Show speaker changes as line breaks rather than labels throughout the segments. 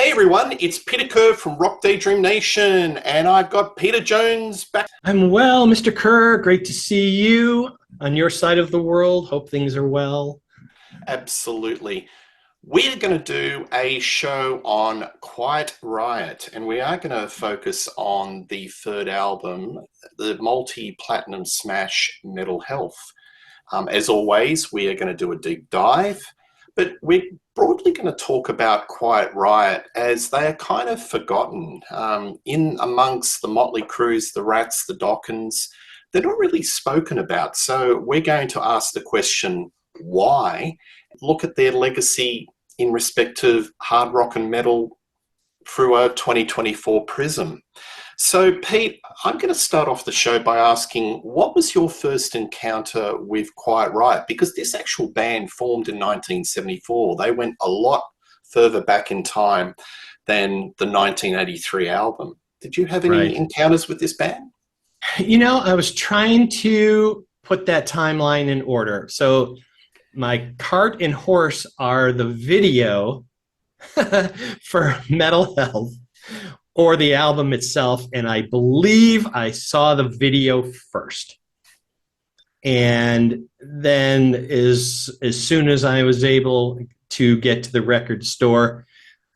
Hey everyone, it's Peter Kerr from Daydream Nation, and I've got Peter Jones back.
I'm well, Mr. Kerr. Great to see you on your side of the world. Hope things are well.
Absolutely. We're going to do a show on Quiet Riot, and we are going to focus on the third album, the multi-platinum smash Metal Health. As always, we are going to do a deep dive, but we're broadly going to talk about Quiet Riot as they are kind of forgotten in amongst the Motley Crues, the Rats, the Dockins. They're not really spoken about. So we're going to ask the question, why? Look at their legacy in respect of hard rock and metal through a 2024 prism. So, Pete, I'm going to start off the show by asking, what was your first encounter with Quiet Riot? Because this actual band formed in 1974. They went a lot further back in time than the 1983 album. Did you have any
Right.
encounters with this band?
I was trying to put that timeline in order. So my cart and horse are the video for Metal Health or the album itself. And I believe I saw the video first. And then as soon as I was able to get to the record store,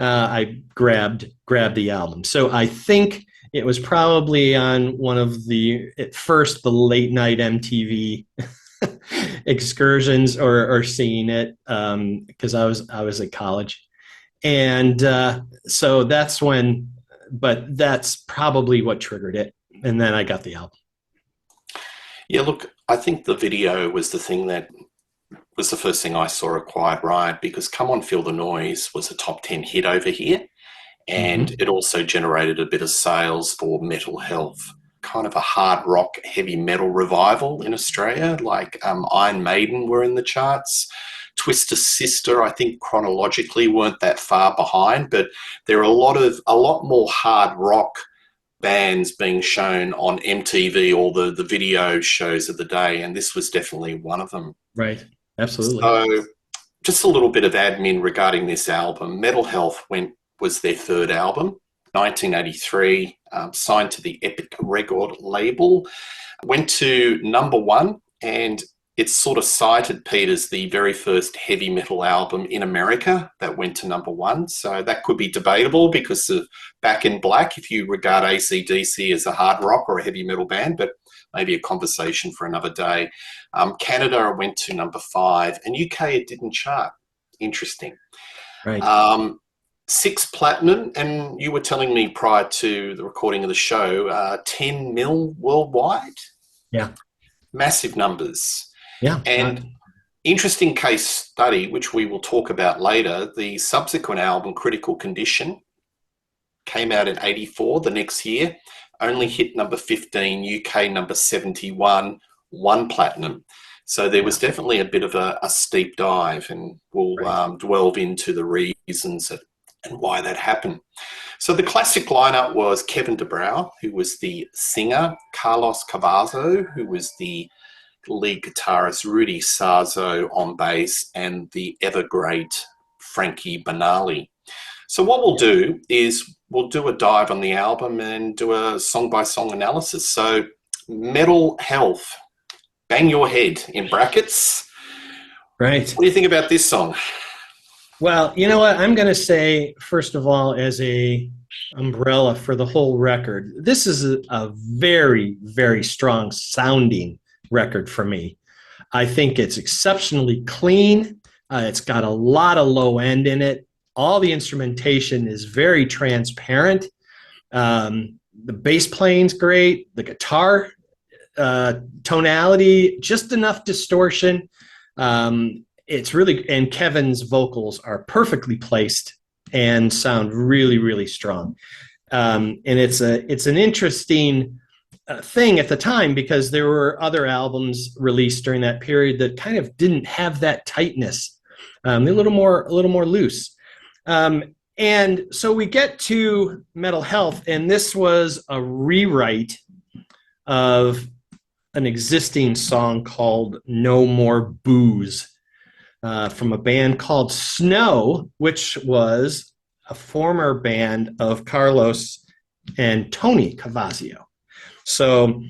I grabbed the album. So I think it was probably on one of at first the late night MTV excursions or seeing it because I was at college, and so that's probably what triggered it, and then I got the album.
Yeah, look, I think the video was the thing that was the first thing I saw at Quiet Riot, because Come On Feel the Noize was a top 10 hit over here, and
Mm-hmm.
it also generated a bit of sales for Metal Health, kind of a hard rock, heavy metal revival in Australia. Like Iron Maiden were in the charts. Twisted Sister, I think chronologically weren't that far behind, but there are a lot more hard rock bands being shown on MTV or the video shows of the day, and this was definitely one of them.
Right. Absolutely.
So just a little bit of admin regarding this album. Metal Health was their third album, 1983, signed to the Epic Record label, went to number one, and it's sort of cited, Pete, as the very first heavy metal album in America that went to number one. So that could be debatable because of Back in Black, if you regard AC/DC as a hard rock or a heavy metal band, but maybe a conversation for another day. Canada went to number 5, and UK it didn't chart. Interesting.
Right.
6 platinum, and you were telling me prior to the recording of the show, 10 mil worldwide.
Yeah.
Massive numbers.
Yeah.
And interesting case study, which we will talk about later, the subsequent album, Critical Condition, came out in 84, the next year, only hit number 15, UK number 71, 1 platinum. So there was definitely a bit of a steep dive, and we'll delve into the reasons and why that happened. So the classic lineup was Kevin DeBrow, who was the singer, Carlos Cavazo, who was the lead guitarist, Rudy Sarzo on bass, and the ever great Frankie Banali. So what we'll do is we'll do a dive on the album and do a song-by-song analysis. So Metal Health, Bang Your Head in brackets.
Right.
What do you think about this song?
Well, you know what? I'm going to say, first of all, as a umbrella for the whole record, this is a very, very strong sounding record for me. I think it's exceptionally clean. It's got a lot of low end in it. All the instrumentation is very transparent. The bass playing's great. The guitar tonality, just enough distortion. It's really, and Kevin's vocals are perfectly placed and sound really, really strong. And it's an interesting thing at the time, because there were other albums released during that period that kind of didn't have that tightness. They're a little more loose. And so we get to Metal Health, and this was a rewrite of an existing song called No More Booze from a band called Snow, which was a former band of Carlos and Tony Cavazio. So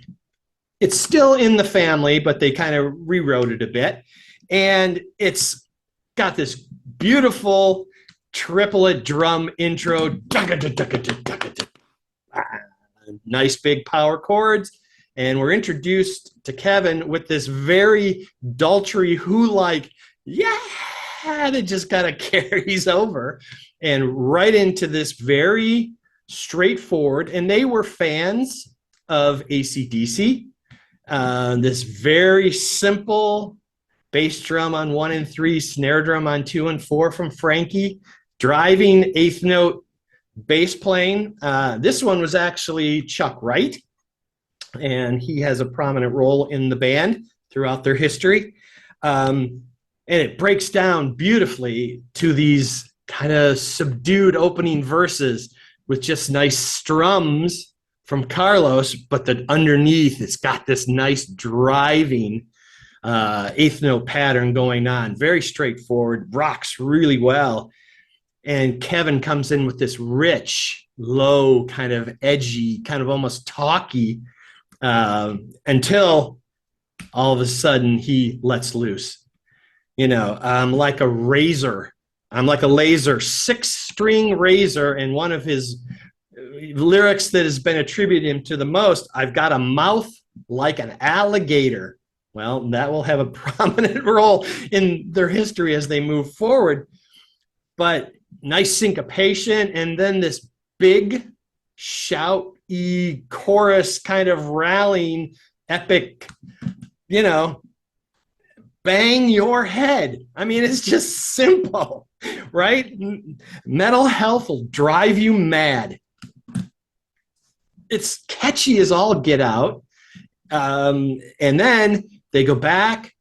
it's still in the family, but they kind of rewrote it a bit. And it's got this beautiful triplet drum intro. Nice big power chords. And we're introduced to Kevin with this very Daltrey who-like, yeah, that just kind of carries over and right into this very straightforward. And they were fans of AC/DC. This very simple bass drum on 1 and 3, snare drum on 2 and 4 from Frankie, driving eighth note bass playing. This one was actually Chuck Wright, and he has a prominent role in the band throughout their history. And it breaks down beautifully to these kind of subdued opening verses with just nice strums from Carlos, but that underneath it's got this nice driving eighth note pattern going on. Very straightforward, rocks really well. And Kevin comes in with this rich, low, kind of edgy, kind of almost talky, until all of a sudden he lets loose. You know, I'm like a razor. I'm like a laser, 6-string razor. And one of his lyrics that has been attributed him to the most, I've got a mouth like an alligator. Well, that will have a prominent role in their history as they move forward. But nice syncopation, and then this big shout-y chorus kind of rallying epic, you know, bang your head. I mean, it's just simple, right? Mental health will drive you mad. It's catchy as all get out. And then they go back,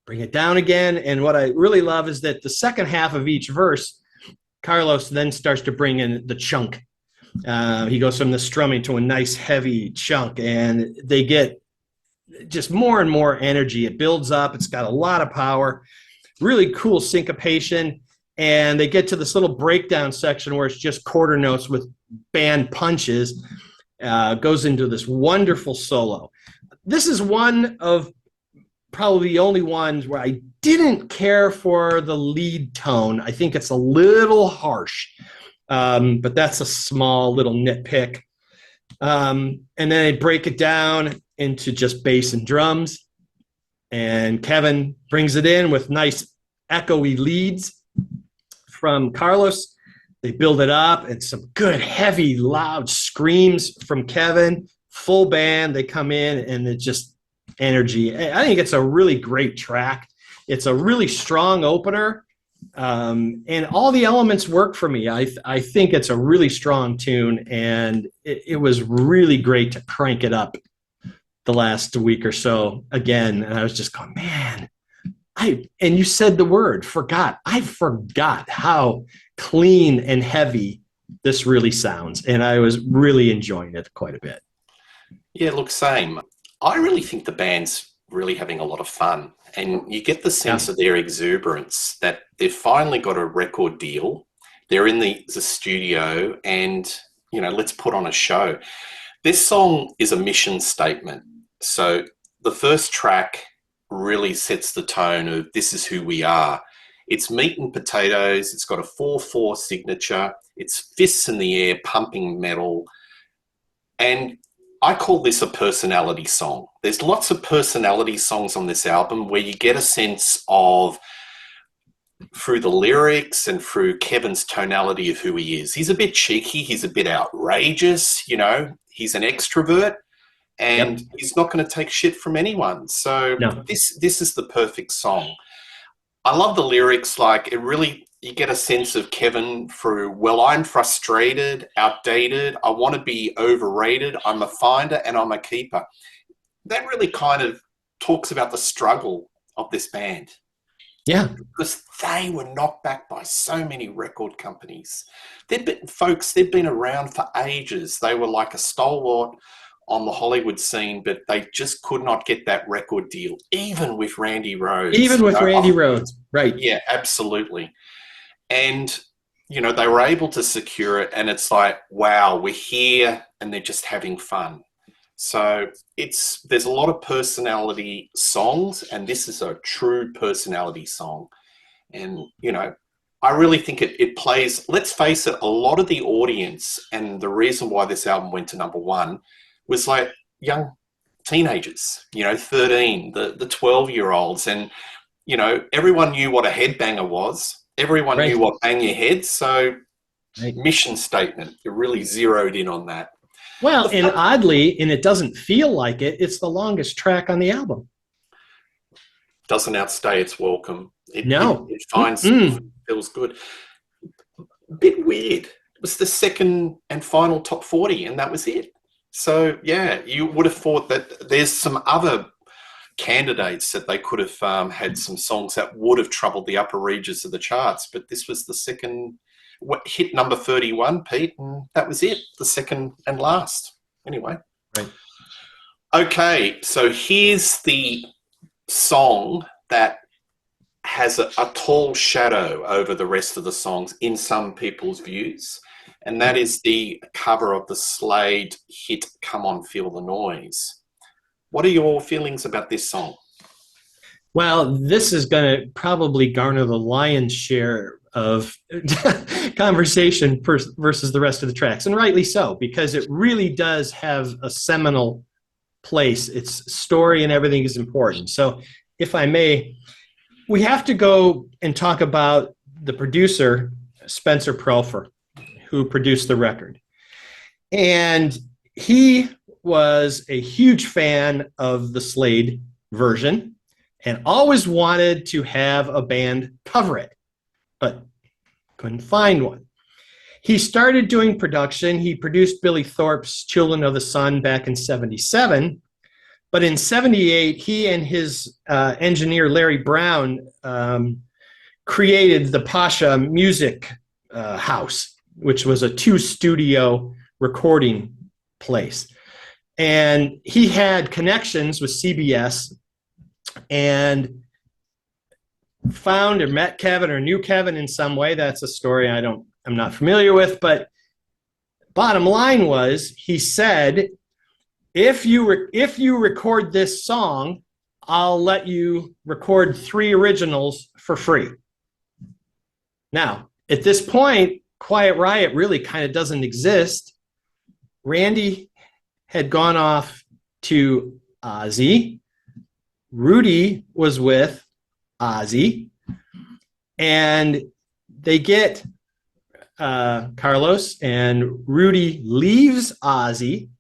bring it down again. And what I really love is that the second half of each verse, Carlos then starts to bring in the chunk. He goes from the strumming to a nice heavy chunk, and they get just more and more energy. It builds up. It's got a lot of power, really cool syncopation. And they get to this little breakdown section where it's just quarter notes with band punches, goes into this wonderful solo. This is one of probably the only ones where I didn't care for the lead tone. I think it's a little harsh, but that's a small little nitpick. And then they break it down into just bass and drums. And Kevin brings it in with nice echoey leads from Carlos. They build it up, and some good, heavy, loud screams from Kevin. Full band, they come in, and it just energy. I think it's a really great track. It's a really strong opener, and all the elements work for me. I think it's a really strong tune, and it was really great to crank it up the last week or so again. And I was just going, man, and you said the word, forgot. I forgot how clean and heavy this really sounds, and I was really enjoying it quite a bit.
Yeah, look, same. I really think the band's really having a lot of fun, and you get the sense of their exuberance that they've finally got a record deal. They're in the studio, and, you know, let's put on a show. This song is a mission statement. So the first track really sets the tone of this is who we are. It's meat and potatoes. It's got a 4/4 signature. It's fists in the air, pumping metal. And I call this a personality song. There's lots of personality songs on this album where you get a sense of, through the lyrics and through Kevin's tonality of who he is. He's a bit cheeky. He's a bit outrageous. You know, he's an extrovert, and he's not going to take shit from anyone. So this is the perfect song. I love the lyrics. Like, it really, you get a sense of Kevin through, well, I'm frustrated, outdated, I want to be overrated, I'm a finder and I'm a keeper. That really kind of talks about the struggle of this band.
Yeah.
Because they were knocked back by so many record companies. They've been around for ages. They were like a stalwart on the Hollywood scene, but they just could not get that record deal, even with Randy Rhoads.
Even with Randy Rhoads, right.
Yeah, absolutely. And they were able to secure it, and it's like, wow, we're here, and they're just having fun. So there's a lot of personality songs, and this is a true personality song. And, I really think it plays, let's face it, a lot of the audience, and the reason why this album went to number one was like young teenagers, 13, the 12-year-olds. And, everyone knew what a headbanger was. Everyone
Right.
knew what Bang Your Head. So
Right.
mission statement, it really zeroed in on that.
Well, and oddly, and it doesn't feel like it, it's the longest track on the album.
Doesn't outstay its welcome.
No.
It finds, it feels good. A bit weird. It was the second and final top 40, and that was it. So, yeah, you would have thought that there's some other candidates that they could have had some songs that would have troubled the upper reaches of the charts, but this was the second, hit number 31, Pete, and that was it, the second and last. Anyway.
Right.
Okay, so here's the song that has a tall shadow over the rest of the songs in some people's views, and that is the cover of the Slade hit Come On, Feel the Noize. What are your feelings about this song?
Well, this is going to probably garner the lion's share of conversation versus the rest of the tracks, and rightly so, because it really does have a seminal place. Its story and everything is important. So, if I may, we have to go and talk about the producer, Spencer Profer, who produced the record. And he was a huge fan of the Slade version and always wanted to have a band cover it, but couldn't find one. He started doing production. He produced Billy Thorpe's Children of the Sun back in 77. But in 78, he and his engineer, Larry Brown, created the Pasha Music House, which was a 2-studio recording place. And he had connections with CBS and found or met Kevin or knew Kevin in some way. That's a story I'm not familiar with. But bottom line was, he said, if you record this song, I'll let you record 3 originals for free. Now, at this point, Quiet Riot really kind of doesn't exist. Randy had gone off to Ozzy. Rudy was with Ozzy. And they get Carlos, and Rudy leaves Ozzy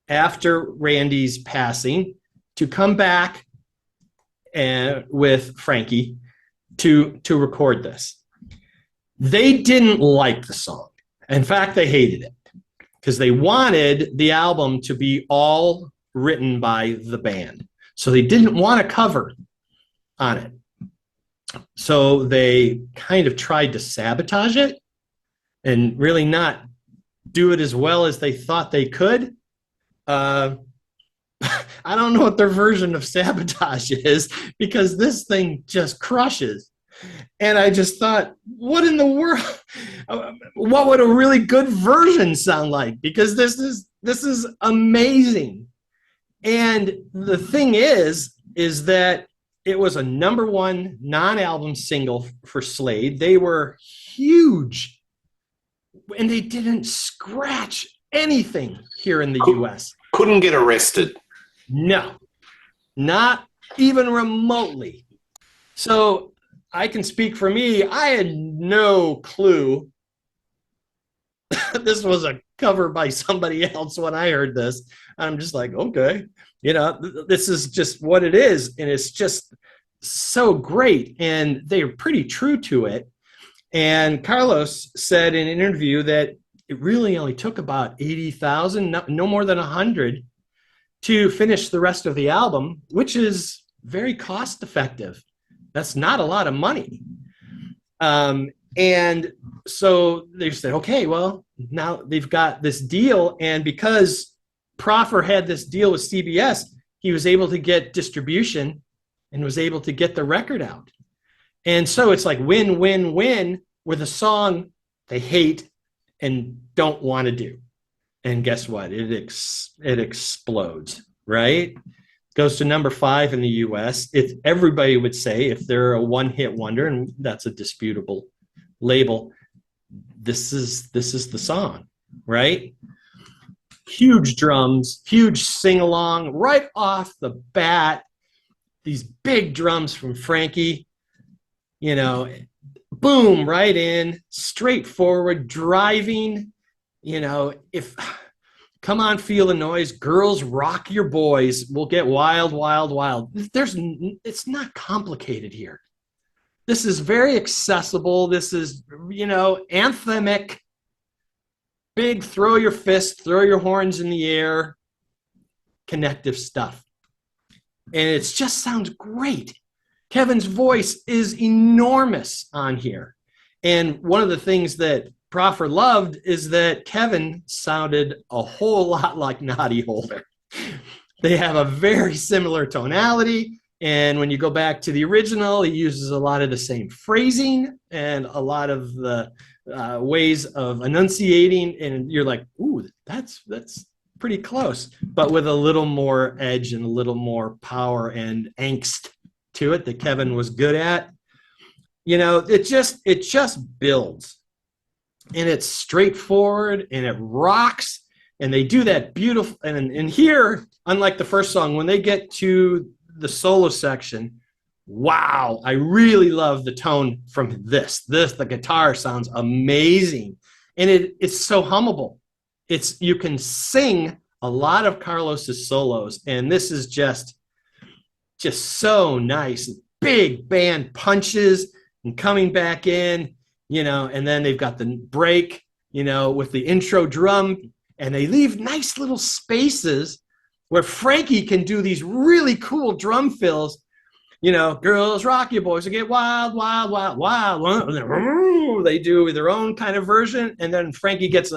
after Randy's passing to come back with Frankie to record this. They didn't like the song. In fact, they hated it because they wanted the album to be all written by the band. So they didn't want a cover on it. So they kind of tried to sabotage it and really not do it as well as they thought they could. I don't know what their version of sabotage is, because this thing just crushes. And I just thought, what in the world? What would a really good version sound like? Because this is amazing. And the thing is that it was a number 1 non-album single for Slade. They were huge, and they didn't scratch anything here in the U.S.
Couldn't get arrested.
No, not even remotely. So I can speak for me. I had no clue this was a cover by somebody else when I heard this. I'm just like, okay, this is just what it is. And it's just so great. And they're pretty true to it. And Carlos said in an interview that it really only took about 80,000, no more than 100, to finish the rest of the album, which is very cost effective. That's not a lot of money. And so they said, okay, well, now they've got this deal. And because Profer had this deal with CBS, he was able to get distribution and was able to get the record out. And so it's like win, win, win. with a song they hate and don't want to do. And guess what? It explodes, right? Goes to number 5 in the US. Everybody would say if they're a one-hit wonder, and that's a disputable label, this is the song, right? Huge drums, huge sing-along right off the bat. These big drums from Frankie, boom, right in, straightforward, driving, if come on, feel the noise, girls, rock your boys, we'll get wild, wild, wild. It's not complicated here. This is very accessible. This is, anthemic, big, throw your fists, throw your horns in the air, connective stuff. And it just sounds great. Kevin's voice is enormous on here. And one of the things that Proffer loved is that Kevin sounded a whole lot like Noddy Holder. They have a very similar tonality. And when you go back to the original, he uses a lot of the same phrasing and a lot of the ways of enunciating. And you're like, ooh, that's pretty close, but with a little more edge and a little more power and angst to it that Kevin was good at. It just builds, and it's straightforward and it rocks, and they do that beautiful. And here, unlike the first song, when they get to the solo section, wow, I really love the tone from this. The guitar sounds amazing, and it's so hummable. You can sing a lot of Carlos's solos, and this is just so nice. Big band punches and coming back in, and then they've got the break, with the intro drum, and they leave nice little spaces where Frankie can do these really cool drum fills. Girls, rock your boys, they get wild, wild, wild, wild. They do their own kind of version, and then Frankie gets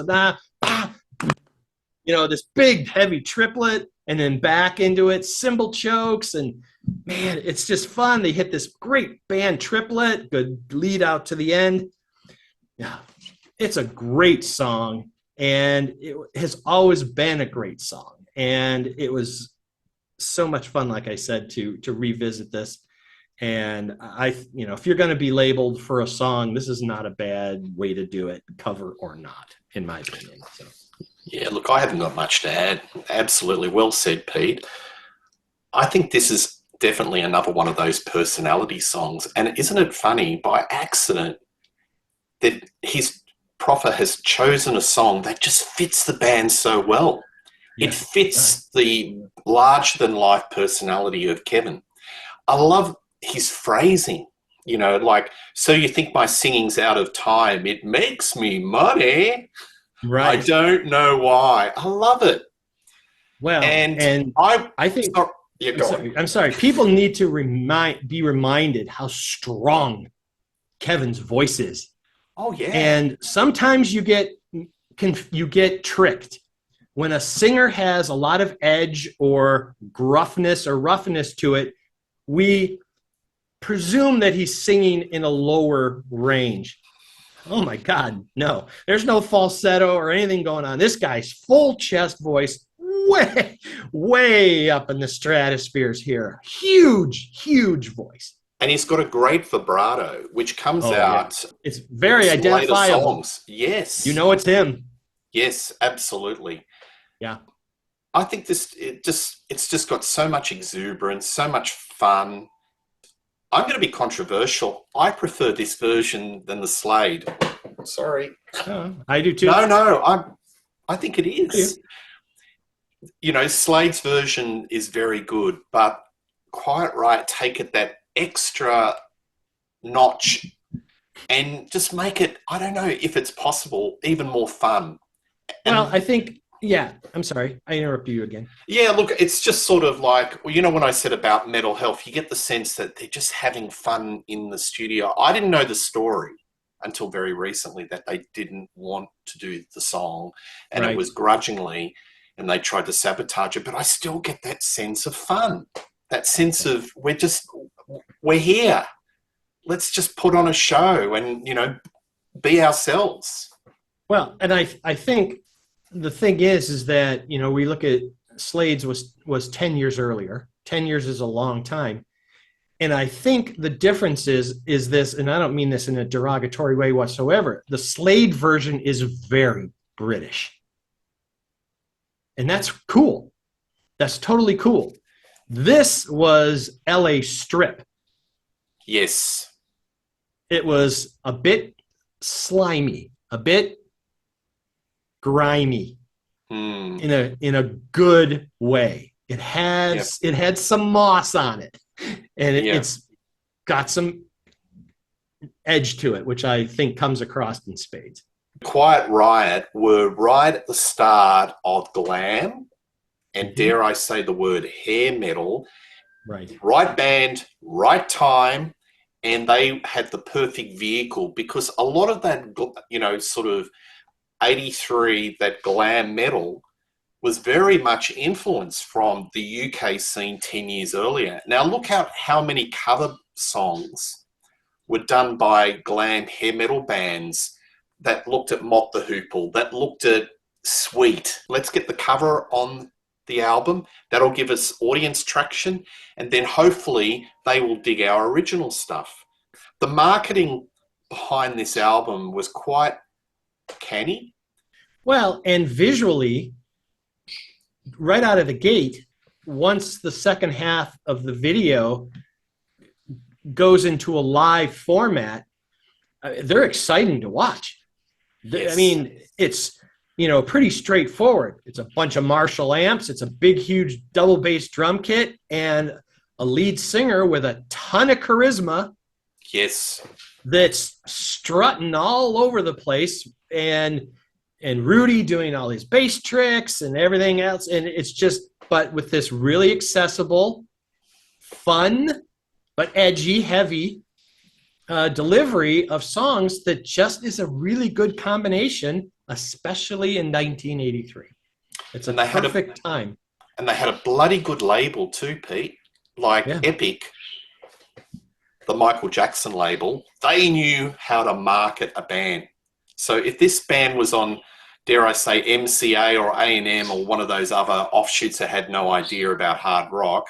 this big heavy triplet, and then back into it, cymbal chokes, and man, it's just fun. They hit this great band triplet, good lead out to the end. Yeah, it's a great song, and it has always been a great song, and it was so much fun, like I said, to revisit this. And if you're going to be labeled for a song, this is not a bad way to do it, cover or not, in my opinion. So.
Yeah, look, I haven't got much to add. Absolutely well said, Pete. I think this is definitely another one of those personality songs. And isn't it funny, by accident, that his Proffer has chosen a song that just fits the band so well. Yeah, it fits the larger-than-life personality of Kevin. I love his phrasing. So you think my singing's out of time. It makes me money. Right. I don't know why. I love it.
Well, and I think I'm sorry. People need to be reminded how strong Kevin's voice is.
Oh yeah.
And sometimes you get tricked when a singer has a lot of edge or gruffness or roughness to it. We presume that he's singing in a lower range. Oh my God, no. There's no falsetto or anything going on. This guy's full chest voice, way, way up in the stratospheres here. Huge, huge voice.
And he's got a great vibrato, which comes out.
Yeah. It's very identifiable.
Yes.
It's him.
Yes, absolutely.
Yeah.
I think it's just got so much exuberance, so much fun. I'm going to be controversial. I prefer this version than the Slade. Sorry.
Oh, I do too.
No, I think it is. Slade's version is very good, but Quiet Riot take it that extra notch and just make it, I don't know if it's possible, even more fun.
Well, I think, yeah, I'm sorry. I interrupted you again.
Yeah, look, it's just sort of like, when I said about mental health, you get the sense that they're just having fun in the studio. I didn't know the story until very recently that they didn't want to do the song, and It was grudgingly, and they tried to sabotage it, but I still get that sense of fun, that sense of we're here. Let's just put on a show and, be ourselves.
Well, and I think the thing is that, you know, we look at Slade's was 10 years earlier. 10 years is a long time. And I think the difference is this, and I don't mean this in a derogatory way whatsoever. The Slade version is very British. And that's cool. That's totally cool. This was LA Strip.
Yes.
It was a bit slimy, a bit grimy in a good way. It had some moss on it, and it's got some edge to it, which I think comes across in spades.
Quiet Riot were right at the start of glam, and dare I say the word hair metal. Right band, right time, and they had the perfect vehicle, because a lot of that, you know, sort of 83, that glam metal was very much influenced from the UK scene 10 years earlier. Now look at how many cover songs were done by glam hair metal bands that looked at Mott the Hoople, that looked at Sweet. Let's get the cover on the album. That'll give us audience traction, and then hopefully they will dig our original stuff. The marketing behind this album was quite canny.
Well, and visually, right out of the gate, once the second half of the video goes into a live format, they're exciting to watch. Yes. I mean, it's, you know, pretty straightforward. It's a bunch of Marshall amps. It's a big, huge double bass drum kit and a lead singer with a ton of charisma.
Yes.
That's strutting all over the place, and Rudy doing all his bass tricks and everything else. And it's just, but with this really accessible, fun, but edgy, heavy delivery of songs that just is a really good combination, especially in 1983. It's a perfect time.
And they had a bloody good label too, Pete. Like Epic, the Michael Jackson label, they knew how to market a band. So if this band was on, dare I say, MCA or A&M or one of those other offshoots that had no idea about hard rock,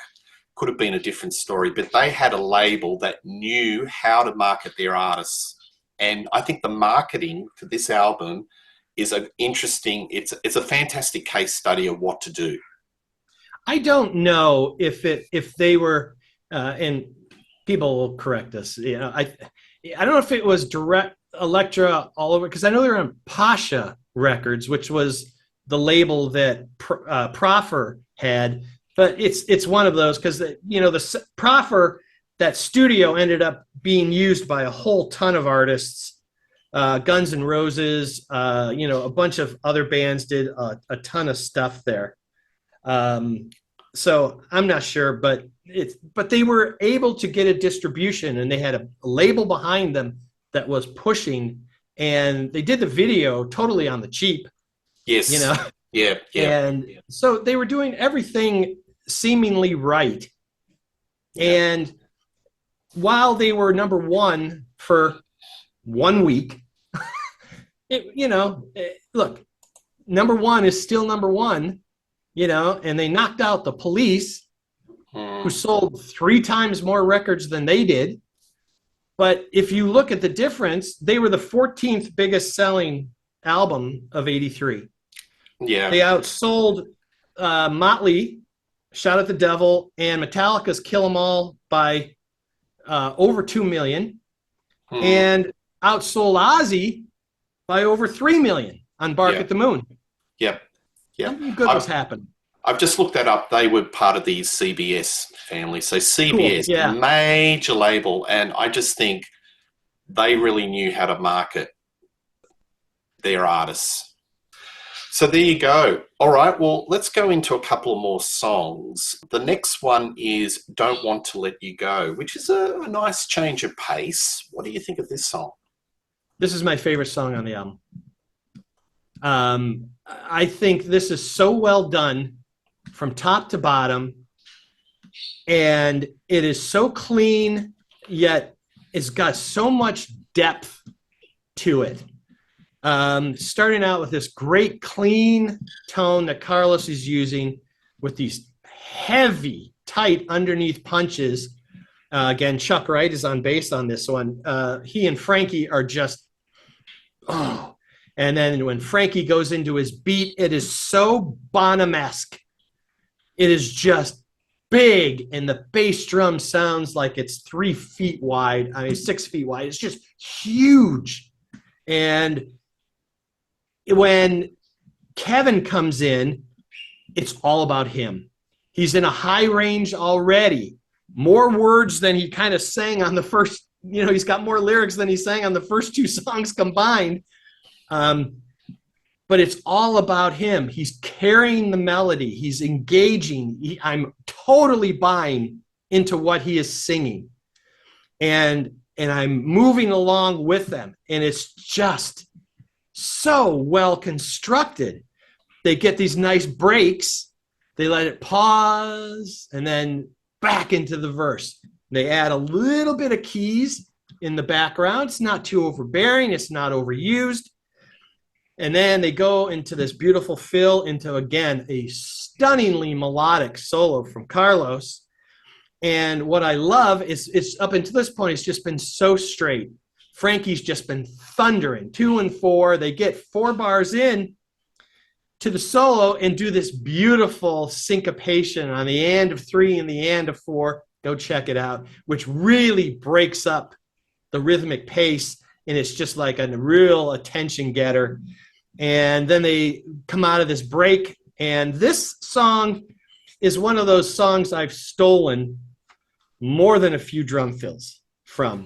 could have been a different story. But they had a label that knew how to market their artists. And I think the marketing for this album is an interesting, it's a fantastic case study of what to do.
I don't know if they were, and people will correct us, you know, I don't know if it was direct Elektra all over, because I know they were on Pasha Records, which was the label that Proffer had, but it's one of those, because you know, the Proffer, that studio ended up being used by a whole ton of artists, Guns N' Roses, you know, a bunch of other bands did a ton of stuff there. So I'm not sure, but they were able to get a distribution, and they had a label behind them that was pushing, and they did the video totally on the cheap.
Yes.
You know?
Yeah.
And so they were doing everything seemingly right. Yeah. And while they were number one for 1 week, look, number one is still number one, you know, and they knocked out the Police, who sold 3 times more records than they did. But if you look at the difference, they were the 14th biggest selling album of 83.
Yeah.
They outsold Motley, Shout at the Devil, and Metallica's Kill 'Em All by over 2 million, and outsold Ozzy by over 3 million on Bark at the Moon.
Yep.
Something good was happening.
I've just looked that up. They were part of the CBS family. So CBS, major label, and I just think they really knew how to market their artists. So there you go. All right, well, let's go into a couple of more songs. The next one is Don't Want to Let You Go, which is a nice change of pace. What do you think of this song?
This is my favorite song on the album. I think this is so well done from top to bottom, and it is so clean, yet it's got so much depth to it. Starting out with this great clean tone that Carlos is using with these heavy, tight underneath punches. Again, Chuck Wright is on bass on this one. He and Frankie are just, oh. And then when Frankie goes into his beat, it is so Bonham-esque. It is just big, and the bass drum sounds like it's 3 feet wide. I mean, 6 feet wide. It's just huge. And when Kevin comes in, it's all about him. He's in a high range already. More words than he kind of sang on the first, he's got more lyrics than he sang on the first 2 songs combined. But it's all about him. He's carrying the melody. He's engaging. I'm totally buying into what he is singing. And I'm moving along with them. And it's just so well constructed. They get these nice breaks. They let it pause and then back into the verse. They add a little bit of keys in the background. It's not too overbearing. It's not overused. And then they go into this beautiful fill into, again, a stunningly melodic solo from Carlos. And what I love is it's up until this point, it's just been so straight. Frankie's just been thundering 2 and 4. They get 4 bars in to the solo and do this beautiful syncopation on the and of 3 and the and of 4. Go check it out, which really breaks up the rhythmic pace. And it's just like a real attention getter. And then they come out of this break. And this song is one of those songs I've stolen more than a few drum fills from.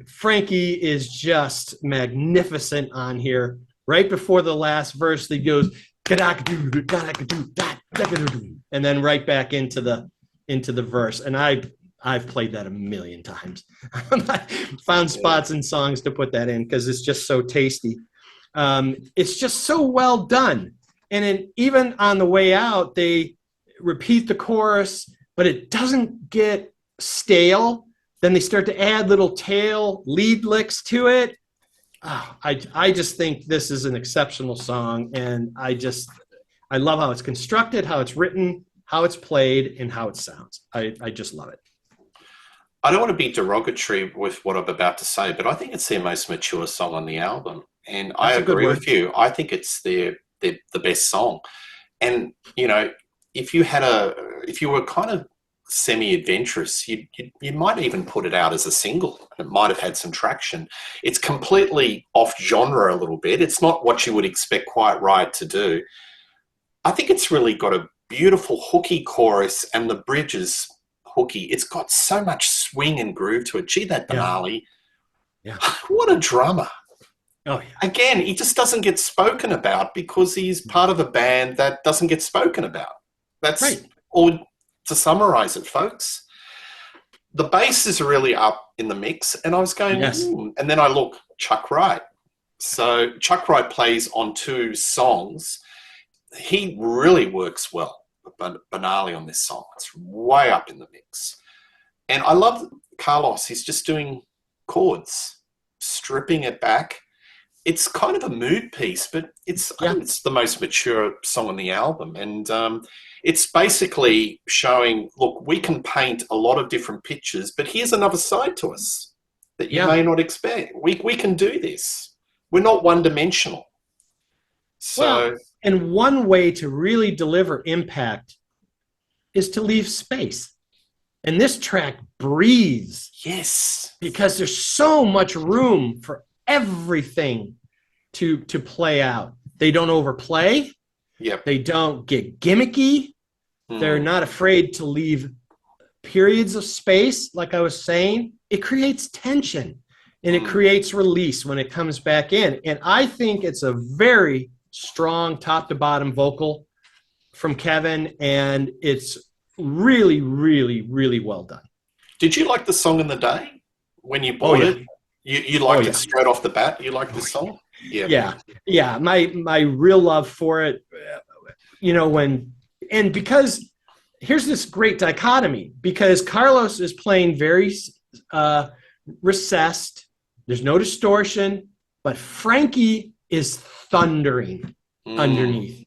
Frankie is just magnificent on here. Right before the last verse, he goes, and then right back into the verse. And I've played that a million times. I found spots in songs to put that in because it's just so tasty. It's just so well done. And then even on the way out, they repeat the chorus, but it doesn't get stale. Then they start to add little tail lead licks to it. Oh, I just think this is an exceptional song. And I love how it's constructed, how it's written, how it's played, and how it sounds. I just love it.
I don't want to be derogatory with what I'm about to say, but I think it's their most mature song on the album. And I agree with you. I think it's the best song. And, if you were kind of semi-adventurous, you might even put it out as a single. It might have had some traction. It's completely off genre a little bit. It's not what you would expect Quiet Riot to do. I think it's really got a beautiful hooky chorus, and the bridge is hooky. It's got so much swing and groove to it. Gee, that Benali.
Yeah.
What a drummer.
Oh, yeah.
Again, he just doesn't get spoken about because he's part of a band that doesn't get spoken about. That's right. All to summarize it, folks. The bass is really up in the mix, and I was going, and then I look, Chuck Wright. So Chuck Wright plays on 2 songs. He really works well with Benali on this song. It's way up in the mix. And I love Carlos. He's just doing chords, stripping it back. It's kind of a mood piece, but I think it's the most mature song on the album. And it's basically showing, look, we can paint a lot of different pictures, but here's another side to us that you may not expect. We can do this. We're not one-dimensional. So,
and one way to really deliver impact is to leave space. And this track breathes.
Yes.
Because there's so much room for everything to play out. They don't overplay.
Yep.
They don't get gimmicky. They're not afraid to leave periods of space, like I was saying. It creates tension and it creates release when it comes back in. And I think it's a very strong top to bottom vocal from Kevin, and it's really, really, really well done.
Did you like the song in the day when you bought it? You liked it straight off the bat? You liked this song? Yeah. My real love for it, because here's this great dichotomy, because Carlos is playing very recessed,
There's no distortion, but Frankie is thundering underneath.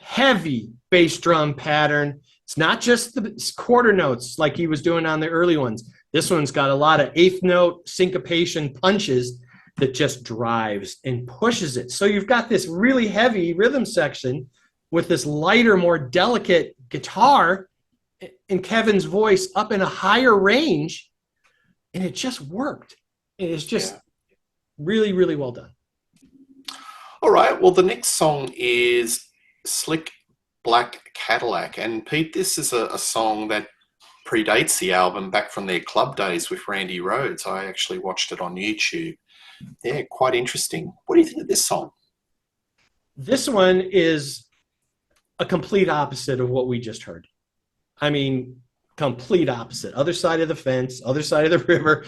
Heavy bass drum pattern. It's not just the quarter notes like he was doing on the early ones. This one's got a lot of eighth note syncopation punches that just drives and pushes it. So you've got this really heavy rhythm section with this lighter, more delicate guitar and Kevin's voice up in a higher range, and it just worked. It's just really, really well done.
All right. Well, the next song is Slick Black Cadillac. And Pete, this is a song that predates the album, back from their club days with Randy Rhoads. I actually watched it on YouTube. Yeah, quite interesting. What do you think of this song?
This one is a complete opposite of what we just heard. I mean, complete opposite. Other side of the fence, other side of the river.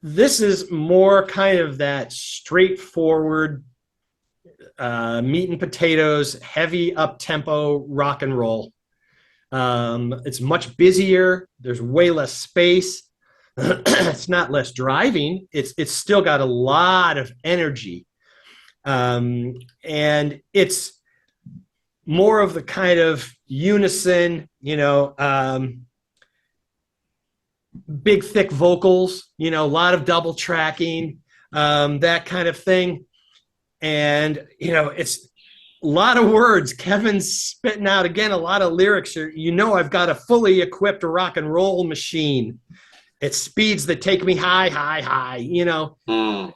This is more kind of that straightforward meat and potatoes, heavy up-tempo rock and roll. It's much busier. There's way less space. It's not less driving. It's still got a lot of energy. And it's more of the kind of unison, big, thick vocals, a lot of double tracking, that kind of thing. And, it's a lot of words. Kevin's spitting out, again, a lot of lyrics. I've got a fully equipped rock and roll machine. It's speeds that take me high, high, high,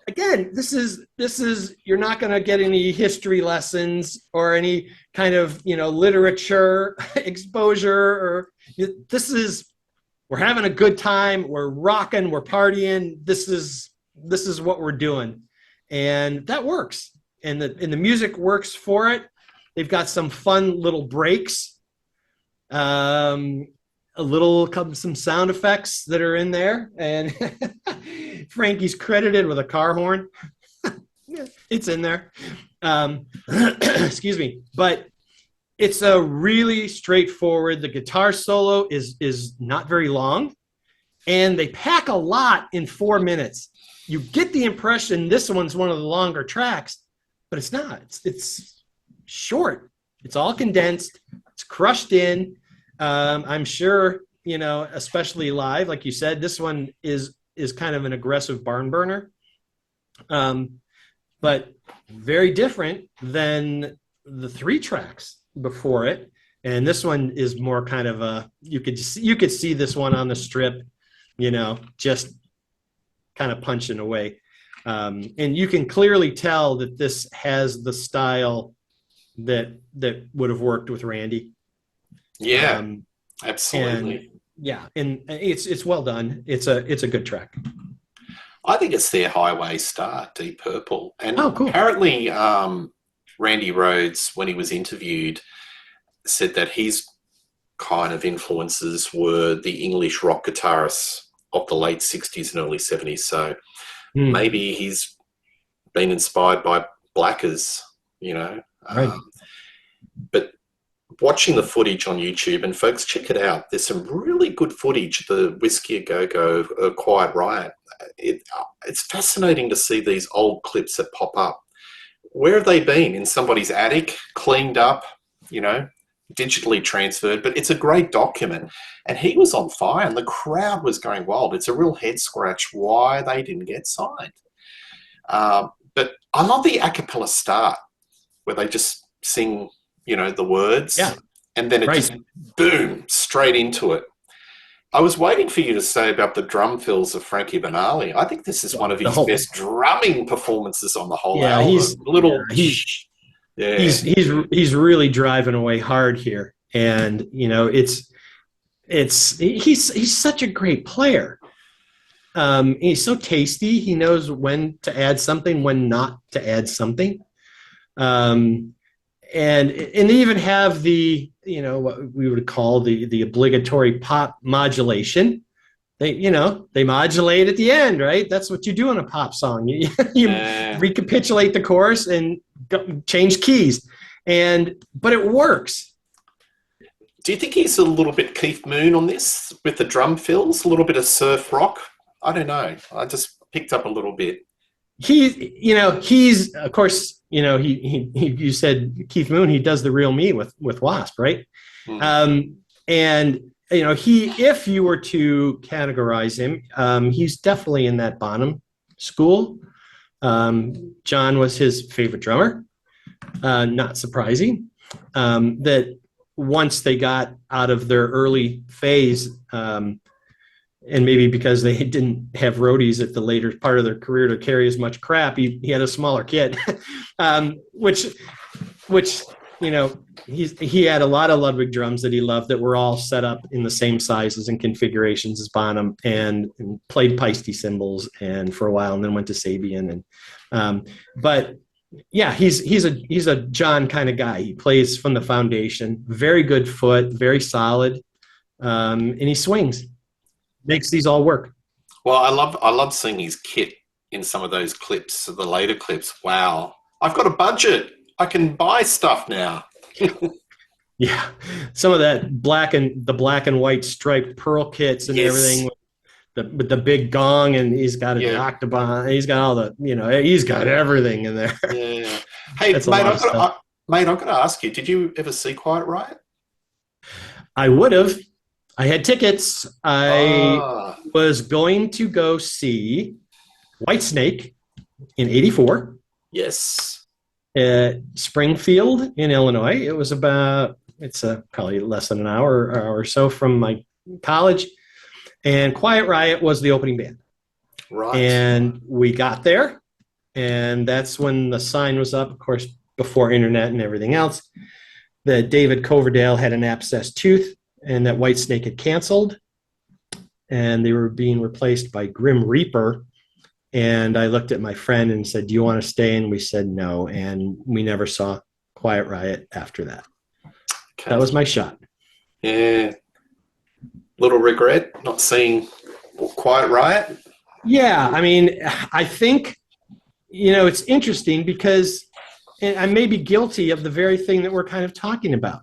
Again, this is, you're not going to get any history lessons or any kind of, literature exposure, we're having a good time. We're rocking, we're partying. This is what we're doing. And that works. And the music works for it. They've got some fun little breaks. Some sound effects that are in there, and Frankie's credited with a car horn. It's in there. Excuse me, but it's a really straightforward. The guitar solo is not very long, and they pack a lot in 4 minutes. You get the impression this one's one of the longer tracks, but it's not. It's short. It's all condensed. It's crushed in. I'm sure, especially live, like you said, this one is kind of an aggressive barn burner, but very different than the 3 tracks before it. And this one is more kind of you could see this one on the strip, just kind of punching away. And you can clearly tell that this has the style that would have worked with Randy.
Yeah, absolutely.
And it's well done. It's a good track.
I think it's their highway star, Deep Purple. And
cool.
Apparently Randy Rhoads, when he was interviewed, said that his kind of influences were the English rock guitarists of the late 60s and early 70s. So maybe he's been inspired by Blackers,
Right.
But watching the footage on YouTube, and folks, check it out. There's some really good footage, the Whiskey A Go-Go, Quiet Riot. It's fascinating to see these old clips that pop up. Where have they been? In somebody's attic, cleaned up, digitally transferred, but it's a great document. And he was on fire and the crowd was going wild. It's a real head scratch why they didn't get signed. But I love the a cappella start where they just sing, the words, and then it just boom, straight into it. I was waiting for you to say about the drum fills of Frankie Banali. I think this is one of his best drumming performances on the whole album.
He's really driving away hard here, and he's such a great player. He's so tasty. He knows when to add something, when not to add something. And they even have the what we would call the obligatory pop modulation. They modulate at the end, right? That's what you do in a pop song. You recapitulate the chorus and change keys, but it works.
Do you think he's a little bit Keith Moon on this with the drum fills, a little bit of surf rock? I don't know. picked up a little bit.
He's of course, he you said Keith Moon, he does the real me with Wasp, right? And if you were to categorize him, he's definitely in that Bonham school. John was his favorite drummer. Not surprising. That once they got out of their early phase, and maybe because they didn't have roadies at the later part of their career to carry as much crap, he had a smaller kit, which he had a lot of Ludwig drums that he loved that were all set up in the same sizes and configurations as Bonham, and played Paiste cymbals and for a while, and then went to Sabian. But yeah, he's a John kind of guy. He plays from the foundation, very good foot, very solid, and he swings, makes these all work.
Well, I love seeing his kit in some of those clips, the later clips. Wow, I've got a budget. I can buy stuff now.
Yeah, some of that black and white striped pearl kits and everything with the big gong, and he's got an octobon. He's got all the, he's got everything in there.
Yeah. Hey, mate, I've got to ask you, did you ever see Quiet Riot?
I would have. I had tickets. I was going to go see Whitesnake in '84.
Yes.
At Springfield in Illinois. It was probably less than an hour or so from my college. And Quiet Riot was the opening band.
Right.
And we got there, and that's when the sign was up, of course, before internet and everything else, that David Coverdale had an abscessed tooth and that Whitesnake had canceled, and they were being replaced by Grim Reaper. And I looked at my friend and said, "Do you want to stay?" And we said no, and we never saw Quiet Riot after that. Okay. That was my shot.
Yeah. Little regret not seeing Quiet Riot?
Yeah, I mean, I think, it's interesting because I may be guilty of the very thing that we're kind of talking about.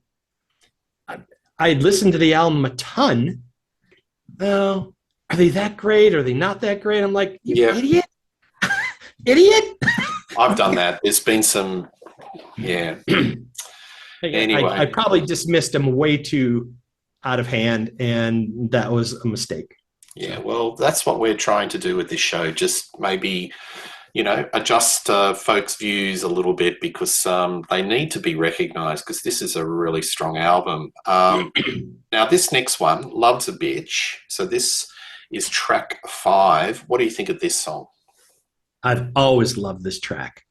I listened to the album a ton. Oh, are they that great? Are they not that great? I'm like, idiot. Idiot.
I've done that. There's been some, Anyway.
I probably dismissed them way too out of hand, and that was a mistake.
Yeah, well, that's what we're trying to do with this show. Just maybe, adjust folks' views a little bit, because they need to be recognized, because this is a really strong album. Now, this next one, Love's a Bitch. So this is track 5. What do you think of this song?
I've always loved this track.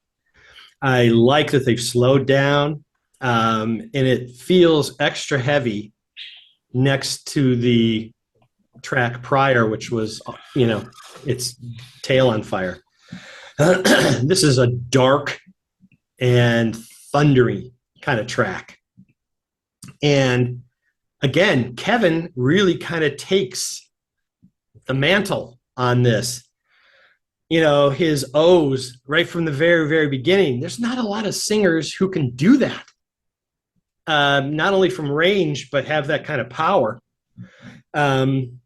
I like that they've slowed down, and it feels extra heavy next to the track prior, which was, its Tail on Fire. This is a dark and thundery kind of track. And again, Kevin really kind of takes the mantle on this. His O's right from the very, very beginning. There's not a lot of singers who can do that. Not only from range, but have that kind of power. And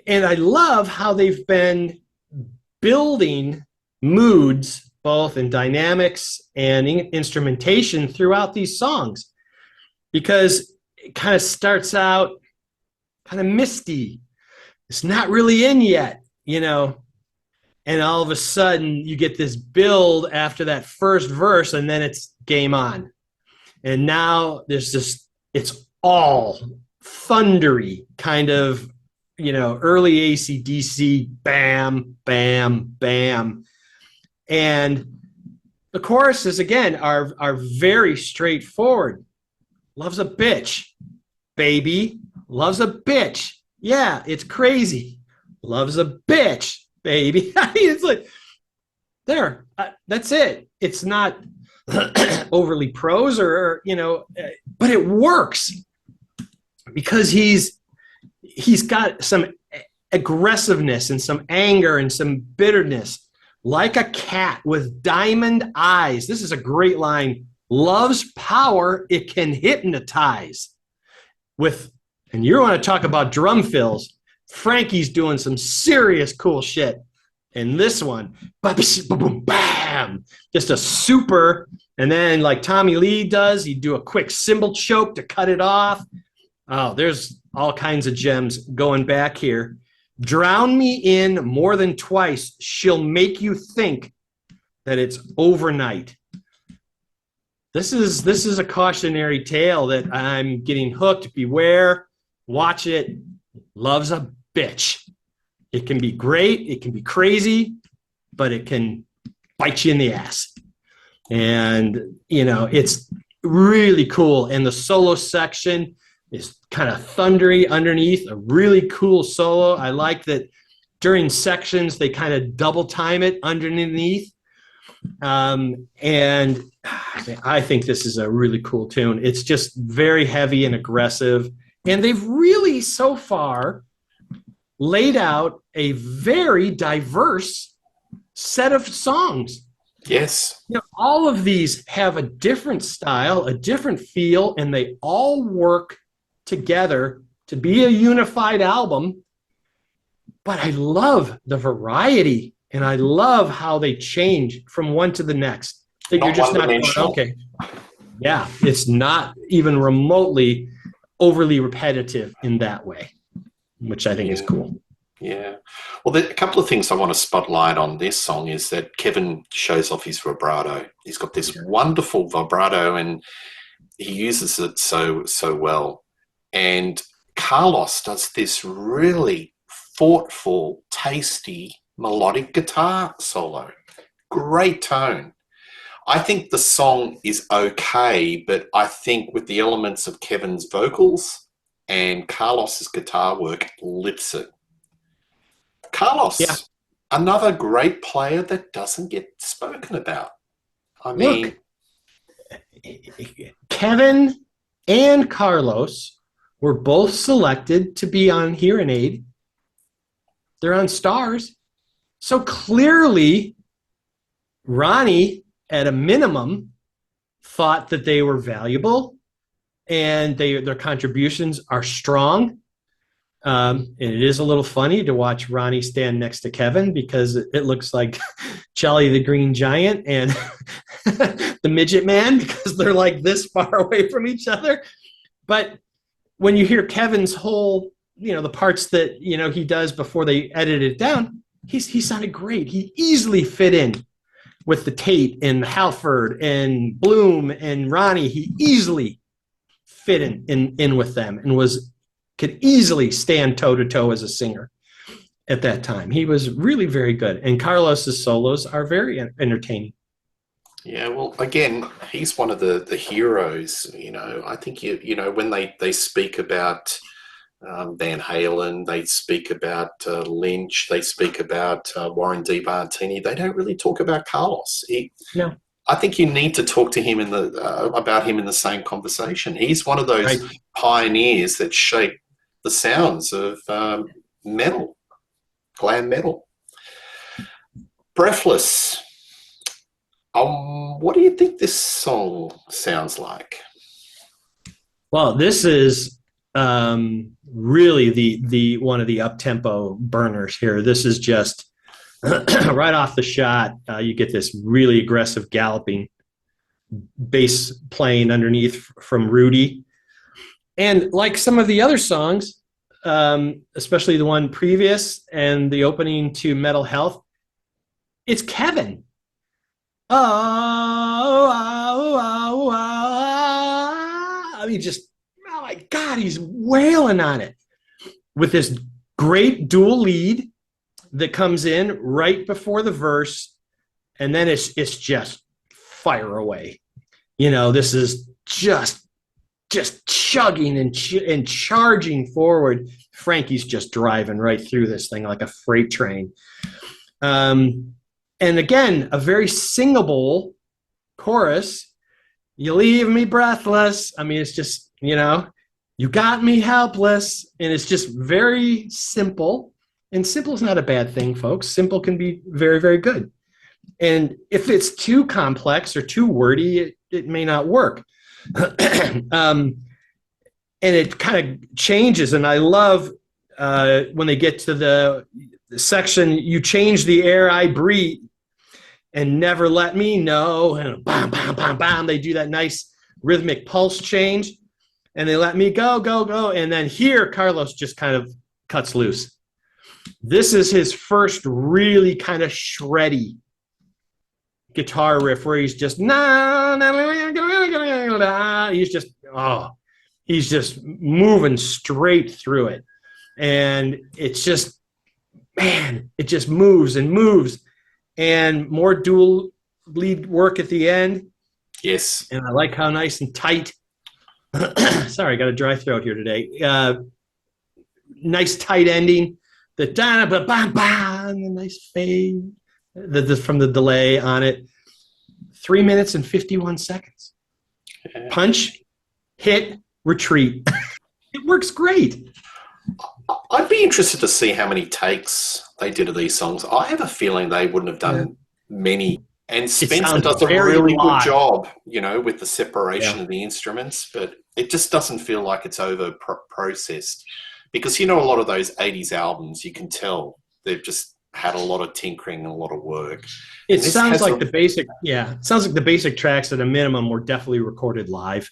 I love how they've been building moods, both in dynamics and instrumentation throughout these songs, because it kind of starts out kind of misty. It's not really in yet, and all of a sudden you get this build after that first verse, and then it's game on. And now it's all thundery, kind of, early AC/DC, bam, bam, bam. And the choruses, again, are very straightforward. Love's a bitch, baby. Love's a bitch. Yeah, it's crazy. Love's a bitch, baby. It's like, there, that's it. It's not overly prose or but it works because he's got some aggressiveness and some anger and some bitterness, like a cat with diamond eyes. This is a great line. Love's power, it can hypnotize. And you want to talk about drum fills, Frankie's doing some serious cool shit And this one, bam, just a super. And then, like Tommy Lee does, he'd do a quick cymbal choke to cut it off. Oh, there's all kinds of gems going back here. Drown me in more than twice. She'll make you think that it's overnight. This is a cautionary tale that I'm getting hooked. Beware. Watch it. Love's a bitch. It can be great, it can be crazy, but it can bite you in the ass. And, it's really cool. And the solo section is kind of thundery underneath, a really cool solo. I like that during sections, they kind of double time it underneath. And I think this is a really cool tune. It's just very heavy and aggressive. And they've really, so far, laid out a very diverse set of songs.
Yes.
All of these have a different style, a different feel, and they all work together to be a unified album. But I love the variety, and I love how they change from one to the next. That you're just not going, okay. Yeah, it's not even remotely overly repetitive in that way, which I think is cool.
Yeah. Well, a couple of things I want to spotlight on this song is that Kevin shows off his vibrato. He's got this wonderful vibrato, and he uses it so well. And Carlos does this really thoughtful, tasty, melodic guitar solo. Great tone. I think the song is okay, but I think with the elements of Kevin's vocals and Carlos's guitar work, lifts it. Carlos, another great player that doesn't get spoken about. I mean,
Kevin and Carlos were both selected to be on Hearing Aid. They're on Stars. So clearly, Ronnie, at a minimum, thought that they were valuable and their contributions are strong. And it is a little funny to watch Ronnie stand next to Kevin because it looks like Charlie the Green Giant and the Midget Man because they're like this far away from each other. But when you hear Kevin's whole, the parts that, he does before they edit it down, he sounded great. He easily fit in with the Tate and Halford and Bloom and Ronnie. He easily fit in with them and could easily stand toe-to-toe as a singer at that time. He was really very good. And Carlos's solos are very entertaining.
Yeah, well, again, he's one of the heroes, I think, when they speak about Van Halen, they speak about Lynch, they speak about Warren DeMartini, they don't really talk about Carlos.
No.
I think you need to talk to him about him in the same conversation. He's one of those pioneers that shaped the sounds of metal, glam metal. Breathless. What do you think this song sounds like?
Well, this is really the one of the up-tempo burners here. This is just right off the shot. You get this really aggressive galloping bass playing underneath from Rudy. And like some of the other songs, especially the one previous and the opening to Metal Health, it's Kevin. I mean, oh my God, he's wailing on it with this great dual lead that comes in right before the verse, and then it's just fire away. This is just chugging and charging forward. Frankie's just driving right through this thing like a freight train. And again, a very singable chorus. You leave me breathless. I mean, it's just, you got me helpless. And it's just very simple. And simple is not a bad thing, folks. Simple can be very, very good. And if it's too complex or too wordy, it may not work. And it kind of changes. And I love when they get to the section, you change the air I breathe and never let me know. And bam, bam, bam, bam. They do that nice rhythmic pulse change and they let me go, go, go. And then here, Carlos just kind of cuts loose. This is his first really kind of shreddy guitar riff where he's just he's just moving straight through it. And it's just, man, it just moves and moves. And more dual lead work at the end.
Yes.
And I like how nice and tight. Sorry, I got a dry throat here today. Nice tight ending. The da ba ba ba, and the nice fade. From the delay on it. 3 minutes and 51 seconds. Punch, hit, retreat. It works great.
I'd be interested to see how many takes they did of these songs. I have a feeling they wouldn't have done many. And Spencer does a really good job, with the separation of the instruments, but it just doesn't feel like it's over processed. Because, a lot of those 80s albums, you can tell they've just had a lot of tinkering and a lot of work.
It sounds like the basic tracks at a minimum were definitely recorded live.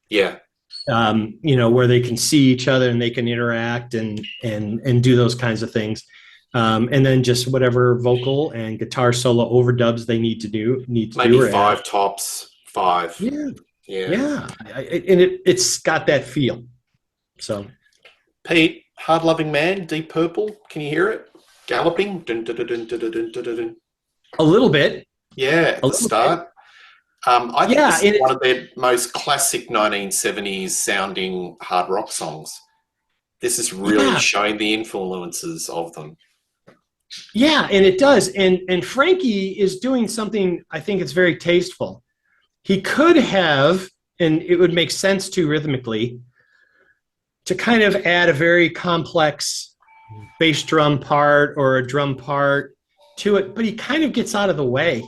Yeah.
Where they can see each other and they can interact and do those kinds of things. And then just whatever vocal and guitar solo overdubs they need to do.
Maybe 5 tops, 5.
Yeah. And it's got that feel. So,
Pete, Hard Loving Man, Deep Purple, can you hear it? Galloping? Dun, dun, dun, dun, dun, dun, dun, dun.
A little bit.
Yeah, at the start. I think this is one of their most classic 1970s sounding hard rock songs. This is really showing the influences of them.
Yeah, and it does. And Frankie is doing something I think it's very tasteful. He could have, and it would make sense to rhythmically, to kind of add a very complex bass drum part or a drum part to it, but he kind of gets out of the way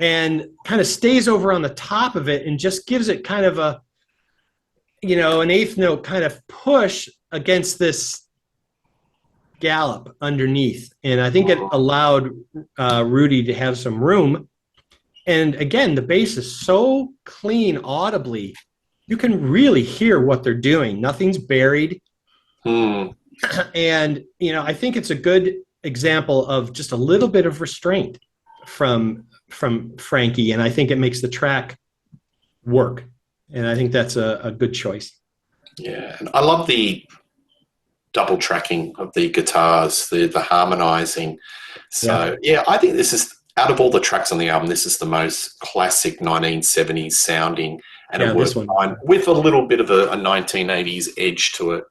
and kind of stays over on the top of it and just gives it kind of a, an eighth note kind of push against this gallop underneath. And I think it allowed Rudy to have some room. And again, the bass is so clean audibly. You can really hear what they're doing. Nothing's buried. And, I think it's a good example of just a little bit of restraint from Frankie. And I think it makes the track work. And I think that's a good choice.
Yeah. And I love the double tracking of the guitars, the harmonizing. So, I think this is, out of all the tracks on the album, this is the most classic 1970s sounding. And it works fine with a little bit of a 1980s edge to it.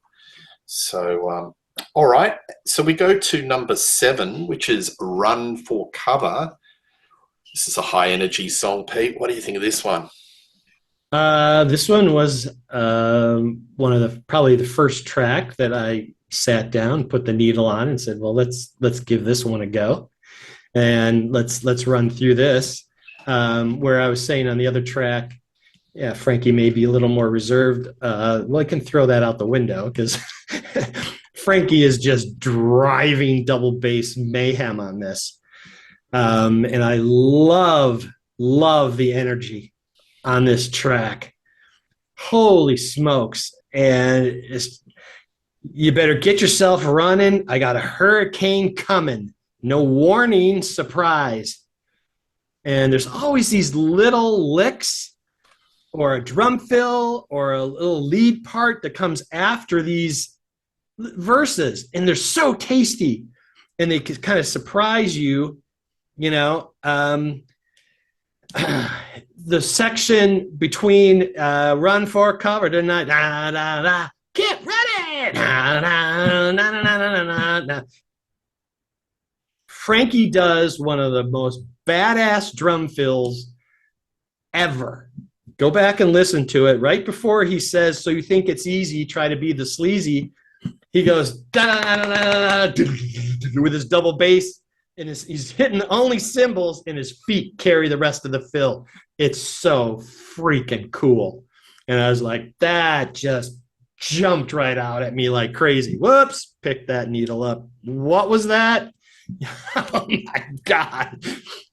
So, all right. So we go to number 7, which is Run for Cover. This is a high energy song, Pete. What do you think of this one?
This one was one of probably the first track that I sat down, put the needle on, and said, "Well, let's give this one a go, and let's run through this." Where I was saying on the other track, Frankie may be a little more reserved. Well, I can throw that out the window because Frankie is just driving double bass mayhem on this, and I love the energy on this track. Holy smokes. And you better get yourself running. I got a hurricane coming. No warning, surprise. And there's always these little licks or a drum fill or a little lead part that comes after these verses. And they're so tasty. And they can kind of surprise you, the section between Run for Cover tonight, get ready, Frankie does one of the most badass drum fills ever. Go back and listen to it. Right before he says, "So you think it's easy, try to be the sleazy," he goes with his double bass. And he's hitting only cymbals, and his feet carry the rest of the fill. It's so freaking cool. And I was like, that just jumped right out at me like crazy. Whoops, picked that needle up. What was that? Oh my God.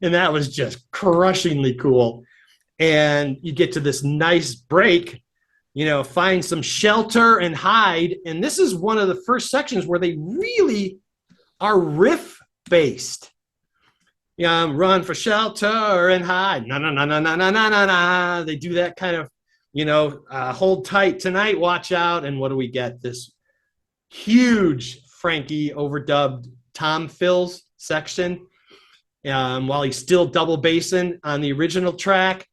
And that was just crushingly cool. And you get to this nice break, find some shelter and hide. And this is one of the first sections where they really are riff based. Run for shelter and hide. No, no, no, no, no, no, no, no, no. They do that kind of, hold tight tonight, watch out. And what do we get? This huge Frankie overdubbed Tom fills section while he's still double bassing on the original track.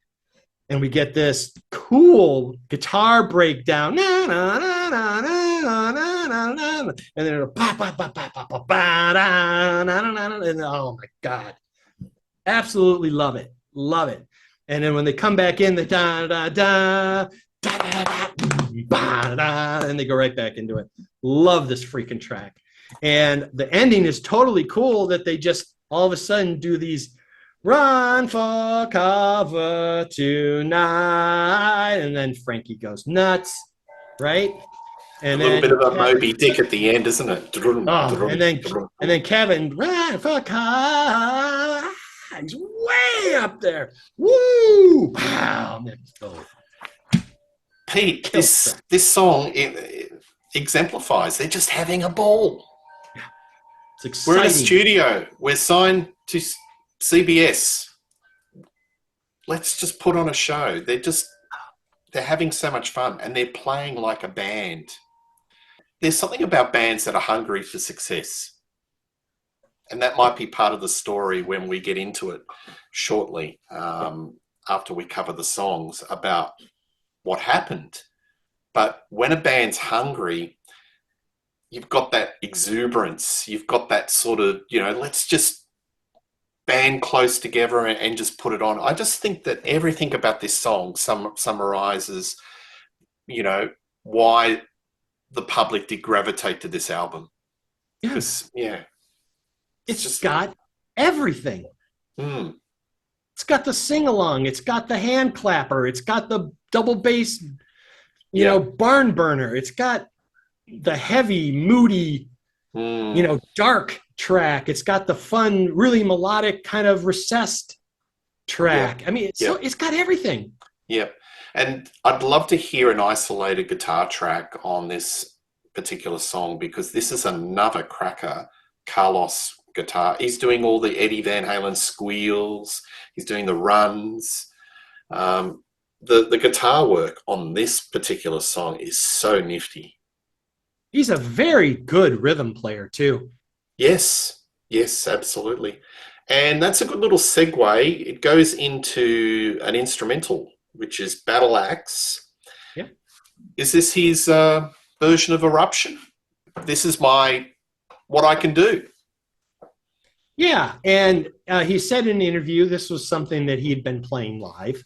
And we get this cool guitar breakdown. Na, na, na, na, na, na, na, na, and then it'll ba, ba, ba, ba, ba, ba, ba, da, na, na, na, and oh my God. Absolutely love it. Love it. And then when they come back in, the da da da da da da da da, and they go right back into it. Love this freaking track. And the ending is totally cool that they just all of a sudden do these run for cover tonight, and then Frankie goes nuts, right? And
a little bit of a Moby Dick at the end, isn't it?
Oh, and then Kevin run for cover. He's way up there. Woo! Wow.
Pete, this song it exemplifies. They're just having a ball.
Yeah. It's exciting.
We're in a studio. We're signed to CBS. Let's just put on a show. They're having so much fun, and they're playing like a band. There's something about bands that are hungry for success. And that might be part of the story when we get into it shortly, after we cover the songs about what happened. But when a band's hungry, you've got that exuberance. You've got that sort of, let's just band close together and just put it on. I just think that everything about this song summarizes, why the public did gravitate to this album. Because,
It's just got everything. It's got the sing-along. It's got the hand clapper. It's got the double bass, barn burner. It's got the heavy, moody, dark track. It's got the fun, really melodic kind of recessed track. I mean, it's got everything.
Yep. And I'd love to hear an isolated guitar track on this particular song, because this is another cracker. Carlos guitar. He's doing all the Eddie Van Halen squeals. He's doing the runs. The guitar work on this particular song is so nifty.
He's a very good rhythm player too.
Yes, absolutely. And that's a good little segue. It goes into an instrumental, which is Battle Axe.
Yeah.
Is this his version of Eruption? This is what I can do.
Yeah, and he said in the interview this was something that he'd been playing live.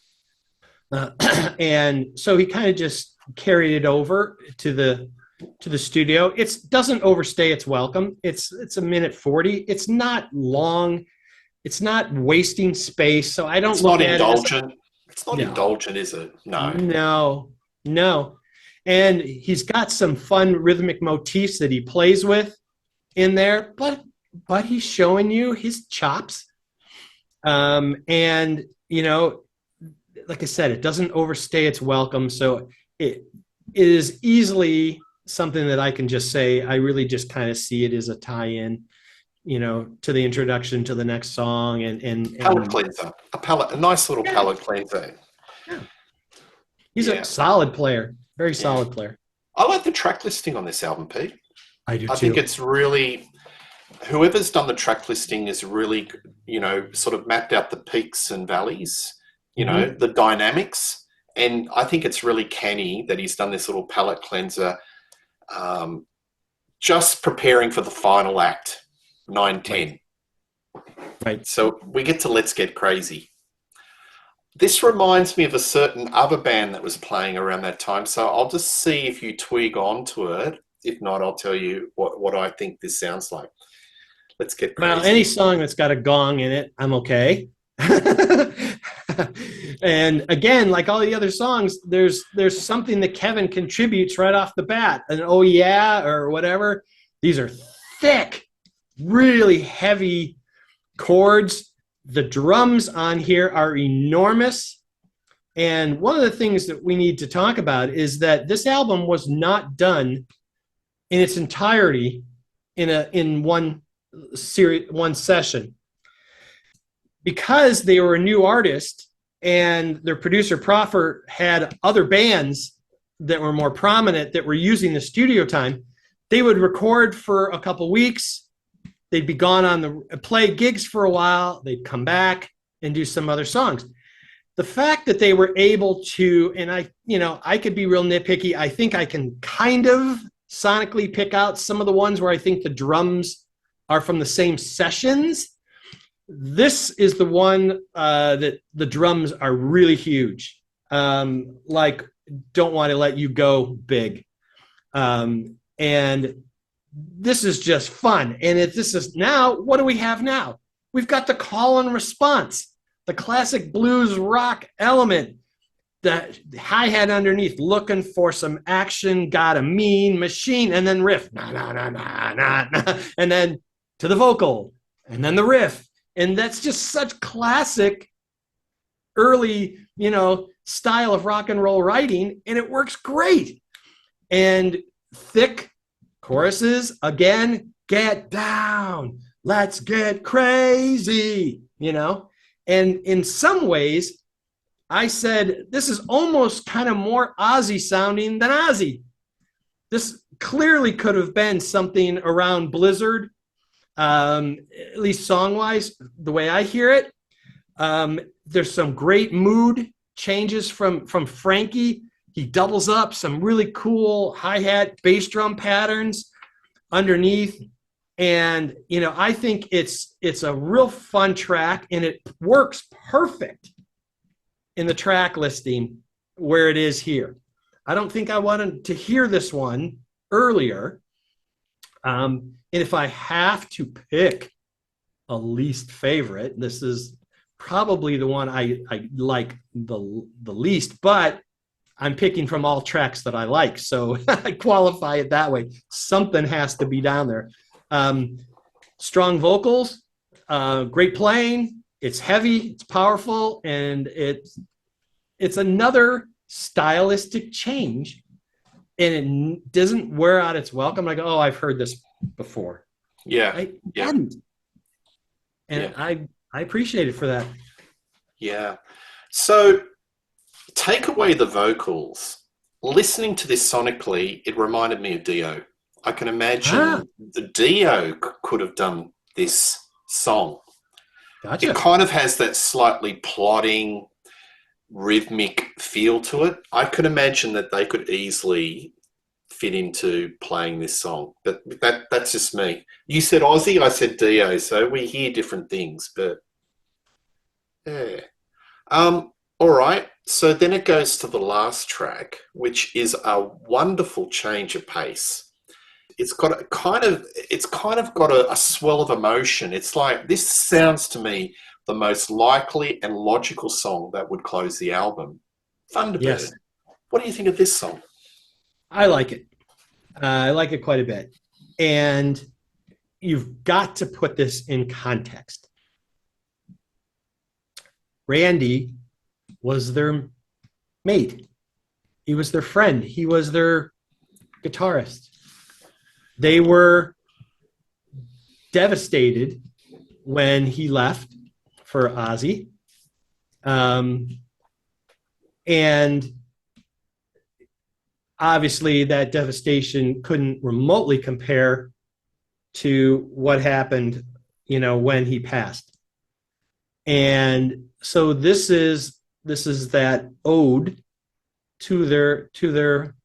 And so he kind of just carried it over to the studio. It doesn't overstay its welcome. It's a minute 40. It's not long. It's not wasting space. So I don't
It's
look
not
at
indulgent. It's not
No.
indulgent, is it? No.
No. And he's got some fun rhythmic motifs that he plays with in there, but he's showing you his chops. And, like I said, it doesn't overstay its welcome. So it is easily something that I can just say, I really just kind of see it as a tie-in, to the introduction to the next song and
Palette cleanser. A nice little palette cleanser.
Yeah. He's a solid player, very solid player.
I like the track listing on this album, Pete.
I do too.
I think it's really, whoever's done the track listing is really, sort of mapped out the peaks and valleys, the dynamics. And I think it's really canny that he's done this little palette cleanser, just preparing for the final act, 9-10.
Right.
So we get to Let's Get Crazy. This reminds me of a certain other band that was playing around that time. So I'll just see if you twig onto it. If not, I'll tell you what I think this sounds like. Let's Get Crazy.
Well, any song that's got a gong in it, I'm okay. And again, like all the other songs, there's something that Kevin contributes right off the bat. An oh yeah or whatever. These are thick, really heavy chords. The drums on here are enormous. And one of the things that we need to talk about is that this album was not done in its entirety in one session, because they were a new artist and their producer Proffer had other bands that were more prominent that were using the studio time. They would record for a couple weeks. They'd be gone on the play gigs for a while. They'd come back and do some other songs. The fact that they were able to, and I could be real nitpicky. I think I can kind of sonically pick out some of the ones where I think the drums are from the same sessions. This is the one that the drums are really huge. Like Don't Want to Let You Go big. And this is just fun. And this is now, what do we have now? We've got the call and response, the classic blues rock element, the hi-hat underneath, looking for some action, got a mean machine, and then riff, na, na, na, na, na, na, and then to the vocal, and then the riff. And that's just such classic early, style of rock and roll writing, and it works great. And thick choruses, again, get down, let's get crazy, And in some ways, I said, this is almost kind of more Ozzy sounding than Ozzy. This clearly could have been something around Blizzard, at least song-wise, the way I hear it. There's some great mood changes from Frankie. He doubles up some really cool hi-hat bass drum patterns underneath. And, I think it's a real fun track, and it works perfect in the track listing where it is here. I don't think I wanted to hear this one earlier. And if I have to pick a least favorite, this is probably the one I like the least, but I'm picking from all tracks that I like. So I qualify it that way. Something has to be down there. Strong vocals, great playing. It's heavy, it's powerful, and it's another stylistic change, and it doesn't wear out its welcome. Like, oh, I've heard this before.
Yeah.
I hadn't. And I appreciate it for that. Yeah.
So take away the vocals. Listening to this sonically, it reminded me of Dio. I can imagine the Dio could have done this song.
Gotcha.
It kind of has that slightly plodding, rhythmic feel to it. I could imagine that they could easily fit into playing this song, but that's just me. You said Ozzy, I said Dio, so we hear different things, but yeah. All right, so then it goes to the last track, which is a wonderful change of pace. It's got kind of got a swell of emotion. It's like, this sounds to me the most likely and logical song that would close the album. Thunderbird. Yes. What do you think of this song?
I like it. I like it quite a bit. And you've got to put this in context. Randy was their mate. He was their friend. He was their guitarist. They were devastated when he left for Ozzy. And obviously that devastation couldn't remotely compare to what happened, when he passed. And so this is that ode to their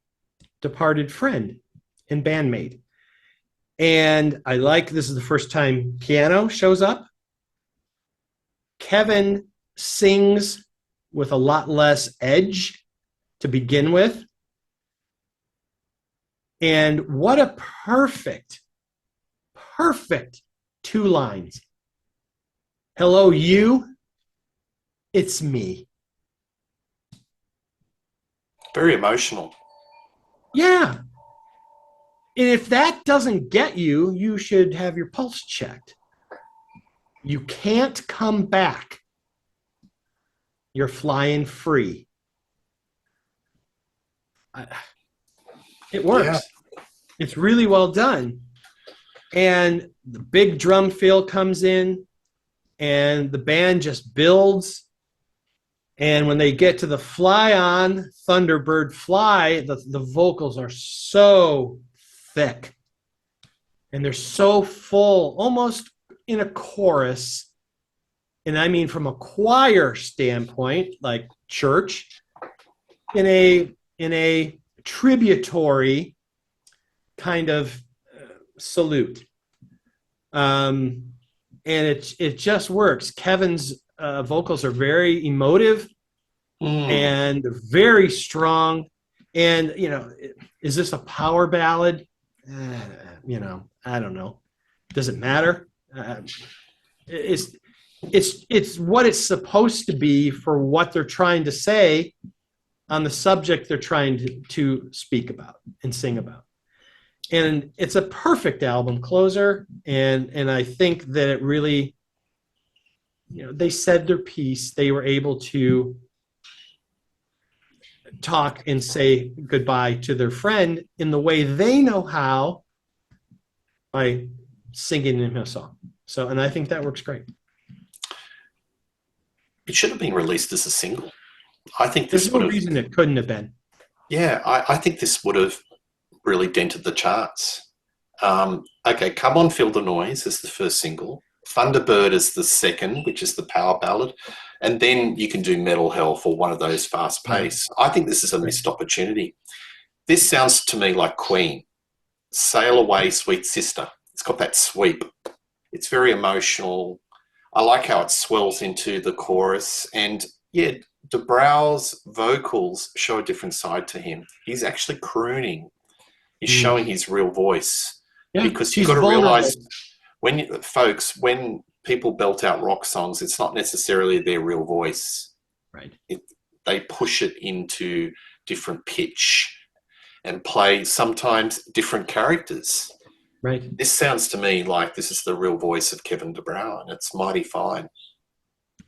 departed friend and bandmate. And I like, this is the first time piano shows up. Kevin sings with a lot less edge to begin with. And what a perfect 2 lines. Hello, you. it's me.
Very emotional.
Yeah. And if that doesn't get you, you should have your pulse checked. You can't come back. You're flying free. It
Yeah.
works. It's really well done. And the big drum fill comes in, and the band just builds. And when they get to the fly on, Thunderbird Fly, the vocals are so thick and they're so full, almost in a chorus. And I mean, from a choir standpoint, like church, in a tributary kind of salute. And it just works. Kevin's vocals are very emotive and they're very strong. And is this a power ballad? I don't know. Does it matter? It's what it's supposed to be for what they're trying to say on the subject they're trying to speak about and sing about. And it's a perfect album closer, and I think that it really, they said their piece. They were able to talk and say goodbye to their friend in the way they know how, by singing him a song. So, and I think that works great.
It should have been released as a single. I think
There's no reason it couldn't have been.
Yeah, I think this would have really dented the charts. Okay, Come On, Feel the Noize is the first single. Thunderbird is the second, which is the power ballad. And then you can do Metal Hell for one of those fast pace. I think this is a missed opportunity. This sounds to me like Queen. Sail Away, Sweet Sister. It's got that sweep. It's very emotional. I like how it swells into the chorus. And yeah, DeBrouwer's vocals show a different side to him. He's actually crooning. He's showing his real voice. Yeah, because you've got to realize when people belt out rock songs, it's not necessarily their real voice.
Right.
They push it into different pitch and play sometimes different characters.
Right.
This sounds to me like this is the real voice of Kevin DeBrouwer, and it's mighty fine.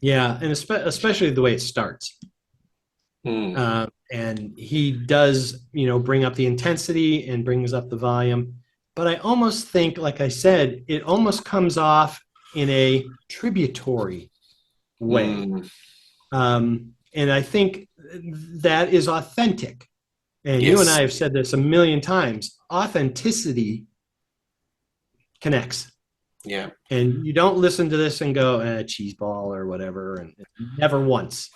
Yeah, and especially the way it starts. And he does, bring up the intensity and brings up the volume. But I almost think, like I said, it almost comes off in a tributary way. And I think that is authentic. And you and I have said this a million times. Authenticity connects.
Yeah.
And you don't listen to this and go, cheeseball or whatever, and never once.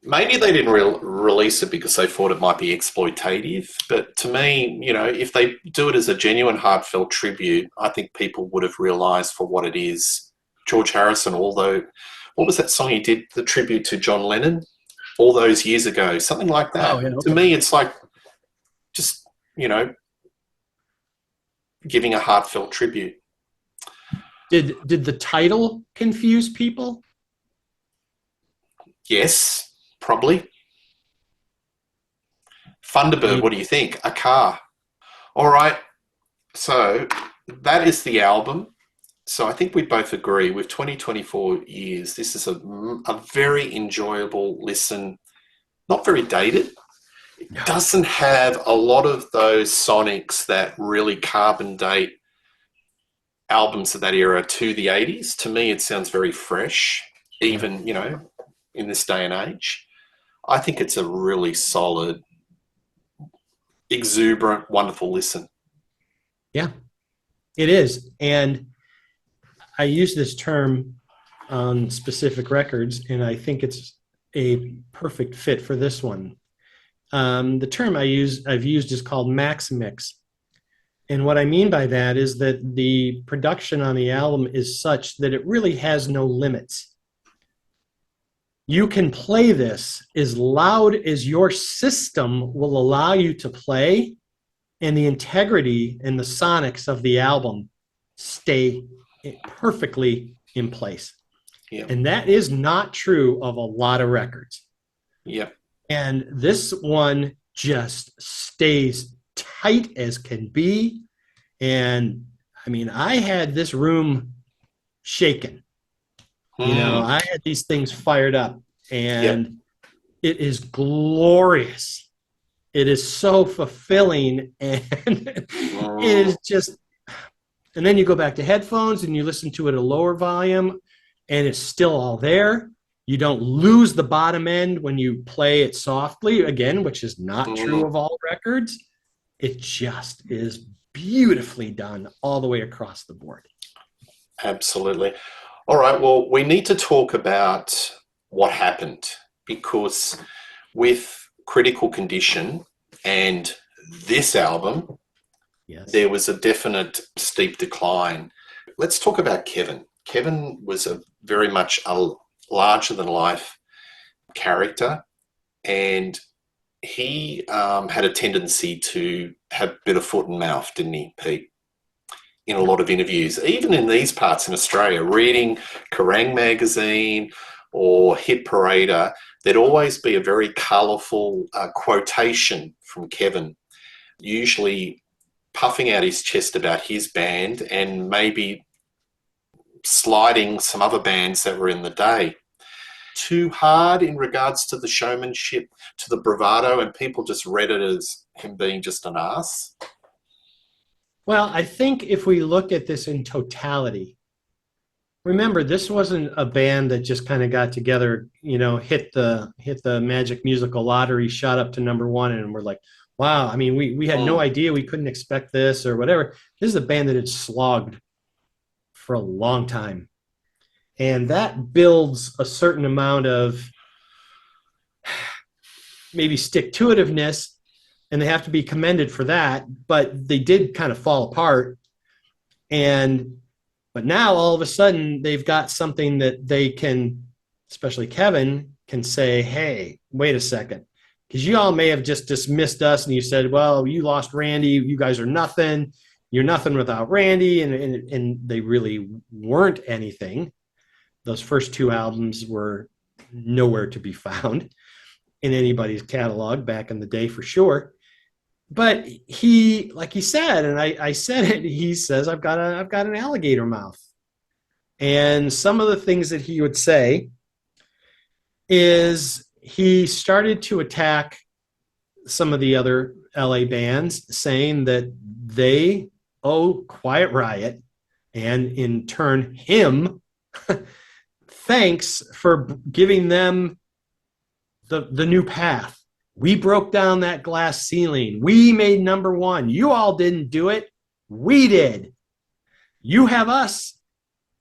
Maybe they didn't release it because they thought it might be exploitative. But to me, if they do it as a genuine heartfelt tribute, I think people would have realised for what it is. George Harrison, although, what was that song he did, the tribute to John Lennon, all those years ago? Something like that.
Oh, yeah, okay.
To me, it's like just, giving a heartfelt tribute.
Did the title confuse people?
Yes, probably. Thunderbird, what do you think? A car. All right. So that is the album. So I think we both agree with 2024 years, this is a very enjoyable listen, not very dated. It doesn't have a lot of those sonics that really carbon date albums of that era to the 80s. To me, it sounds very fresh, even, in this day and age. I think it's a really solid, exuberant, wonderful listen.
Yeah, it is. And I use this term on specific records, and I think it's a perfect fit for this one. The term I've used is called max mix. And what I mean by that is that the production on the album is such that it really has no limits. You can play this as loud as your system will allow you to play, and the integrity and the sonics of the album stay perfectly in place.
Yeah.
And that is not true of a lot of records.
Yeah.
And this one just stays tight as can be. And I mean, I had this room shaken.
Mm.
I had these things fired up,
Yep.
and it is glorious. It is so fulfilling, and it
Mm.
is just. And then you go back to headphones and you listen to it at a lower volume, and it's still all there. You don't lose the bottom end when you play it softly, again, which is not true
Mm.
of all records. It just is beautifully done all the way across the board.
Absolutely. All right. Well, we need to talk about what happened because with Critical Condition and this album,
Yes.
there was a definite steep decline. Let's talk about Kevin. Kevin was a very much a larger than life character, and he had a tendency to have a bit of foot and mouth, didn't he, Pete? In a lot of interviews, even in these parts in Australia, reading Kerrang magazine or Hit Parader, there'd always be a very colourful quotation from Kevin, usually puffing out his chest about his band and maybe sliding some other bands that were in the day. Too hard in regards to the showmanship, to the bravado, and people just read it as him being just an ass.
Well, I think if we look at this in totality, remember this wasn't a band that just kind of got together, hit the Magic Musical Lottery, shot up to number one, and we're like, wow. I mean, we had no idea, we couldn't expect this or whatever. This is a band that had slogged for a long time, and that builds a certain amount of maybe stick-to-itiveness, and they have to be commended for that. But they did kind of fall apart, but now all of a sudden they've got something that they can, especially Kevin, can say, hey, wait a second. Because you all may have just dismissed us and you said, well, you lost Randy. You guys are nothing. You're nothing without Randy. And they really weren't anything. Those first two albums were nowhere to be found in anybody's catalog back in the day for sure. But he, like he said, and I said it, he says, I've got an alligator mouth. And some of the things that he would say is he started to attack some of the other LA bands, saying that they owe Quiet Riot and in turn him thanks for giving them the new path. We broke down that glass ceiling. We made number one. You all didn't do it. We did. You have us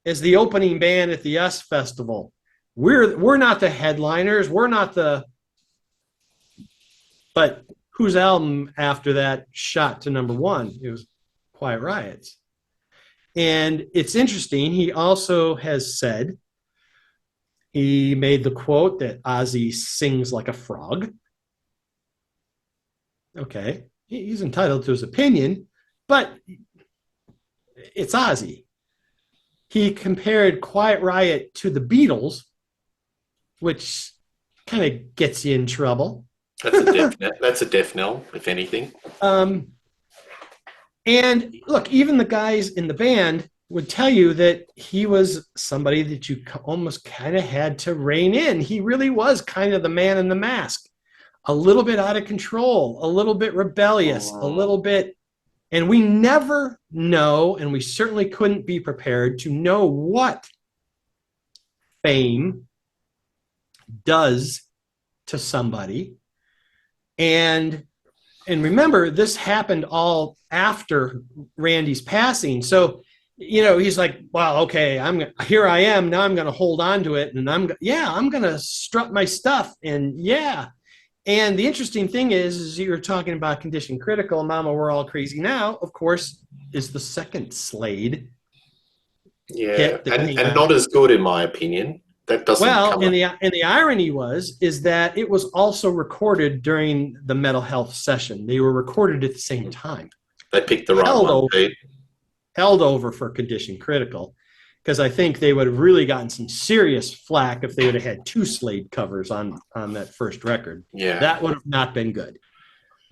as the opening band at the US Festival. We're not the headliners. We're not the. But whose album after that shot to number one? It was Quiet Riot's. And it's interesting. He also has said, he made the quote that Ozzy sings like a frog. Okay, he's entitled to his opinion, but it's Ozzy. He compared Quiet Riot to the Beatles, which kind of gets you in trouble.
That's a death knell, if anything.
And look, even the guys in the band would tell you that he was somebody that you almost kind of had to rein in. He really was kind of the man in the mask. A little bit out of control, a little bit rebellious, a little bit, and we never know, and we certainly couldn't be prepared to know what fame does to somebody. And remember, this happened all after Randy's passing. So, he's like, well, okay, here I am. Now I'm going to hold on to it. And I'm going to strut my stuff. And yeah. And the interesting thing is you're talking about Condition Critical, Mama, We're All Crazy Now, of course, is the second Slade hit.
And not as good in my opinion. That doesn't come
and the irony is that it was also recorded during the Mental Health session. They were recorded at the same time.
They picked the right one, Pete.
Held over for Condition Critical. because I think they would have really gotten some serious flack if they would have had 2 Slade covers on that first record.
Yeah.
That would have not been good.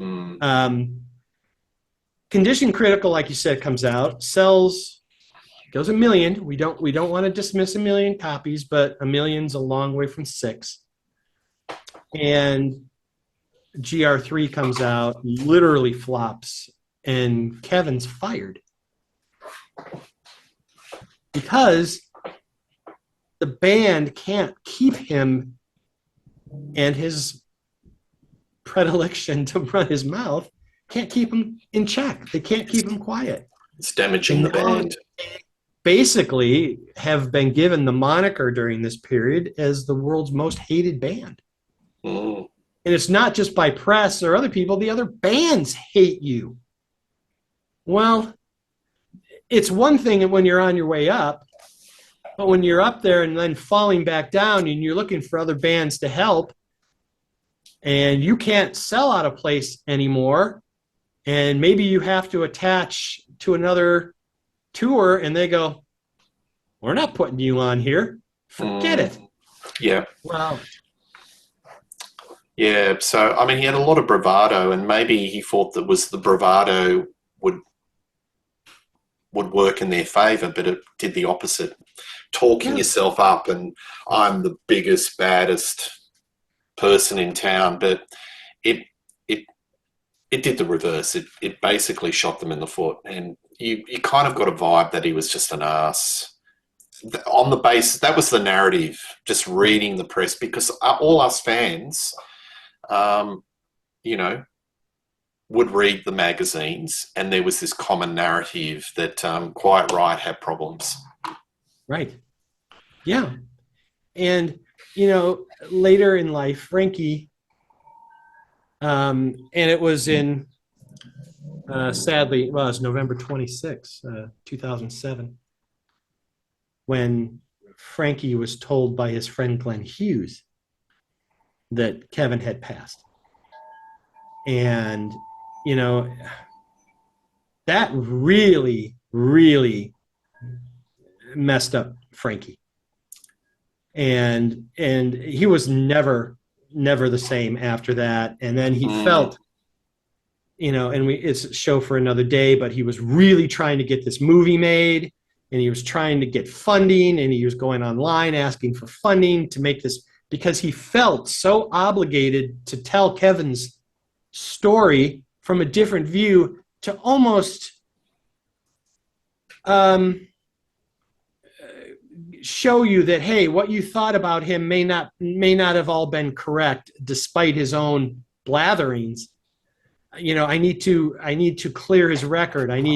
Mm.
Condition Critical, like you said, comes out, goes 1 million. We don't want to dismiss 1 million copies, but 1 million's a long way from 6. And GR3 comes out, literally flops, and Kevin's fired because the band can't keep him, and his predilection to run his mouth can't keep him in check. They can't keep him quiet.
It's damaging the band.
Basically have been given the moniker during this period as the world's most hated band.
Mm.
And it's not just by press or other people. The other bands hate you. Well, it's one thing when you're on your way up, but when you're up there and then falling back down and you're looking for other bands to help and you can't sell out a place anymore, and maybe you have to attach to another tour and they go, we're not putting you on here. Forget it.
Yeah.
Wow.
Yeah. So, I mean, he had a lot of bravado, and maybe he thought that was the bravado would work in their favor, but it did the opposite. Talking yourself up, and I'm the biggest, baddest person in town, but it did the reverse. It basically shot them in the foot, and you kind of got a vibe that he was just an ass. On the basis, that was the narrative, just reading the press, because all us fans, would read the magazines, and there was this common narrative that Quiet Riot had problems.
Right. Yeah. And, later in life, Frankie, and it was in, sadly, well, it was November 26, 2007, when Frankie was told by his friend Glenn Hughes that Kevin had passed. And, that really, really messed up Frankie. And he was never the same after that. And then he felt, it's a show for another day, but he was really trying to get this movie made, and he was trying to get funding, and he was going online asking for funding to make this, because he felt so obligated to tell Kevin's story from a different view, to almost show you that, hey, what you thought about him may not have all been correct, despite his own blatherings. I need to clear his record. And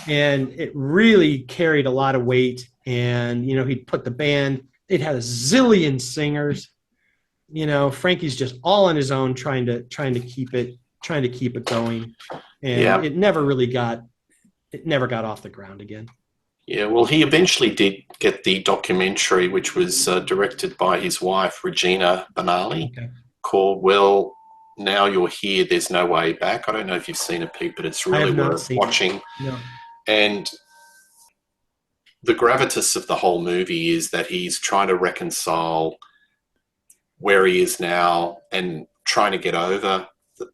it really carried a lot of weight. And he'd put the band. They'd had a zillion singers. Frankie's just all on his own, trying to keep it going, and it never got off the ground again.
Yeah, well, he eventually did get the documentary, which was directed by his wife, Regina Benali, called Well, Now You're Here, There's No Way Back. I don't know if you've seen it, Pete, but it's really worth watching.
No.
And the gravitas of the whole movie is that he's trying to reconcile where he is now and trying to get over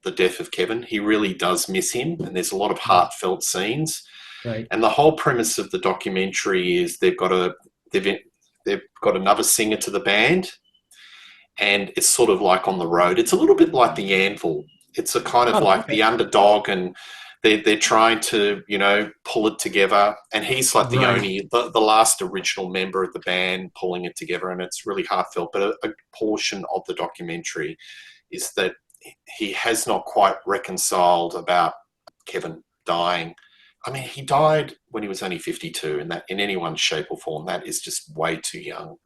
the death of Kevin. He really does miss him, and there's a lot of heartfelt scenes.
Right.
And the whole premise of the documentary is they've got another singer to the band, and it's sort of like on the road. It's a little bit like the Anvil. It's a kind of the underdog, and they're trying to, pull it together. And he's like the last original member of the band pulling it together, and it's really heartfelt. But a portion of the documentary is that he has not quite reconciled about Kevin dying. I mean, he died when he was only 52, and that in any one shape or form, that is just way too young.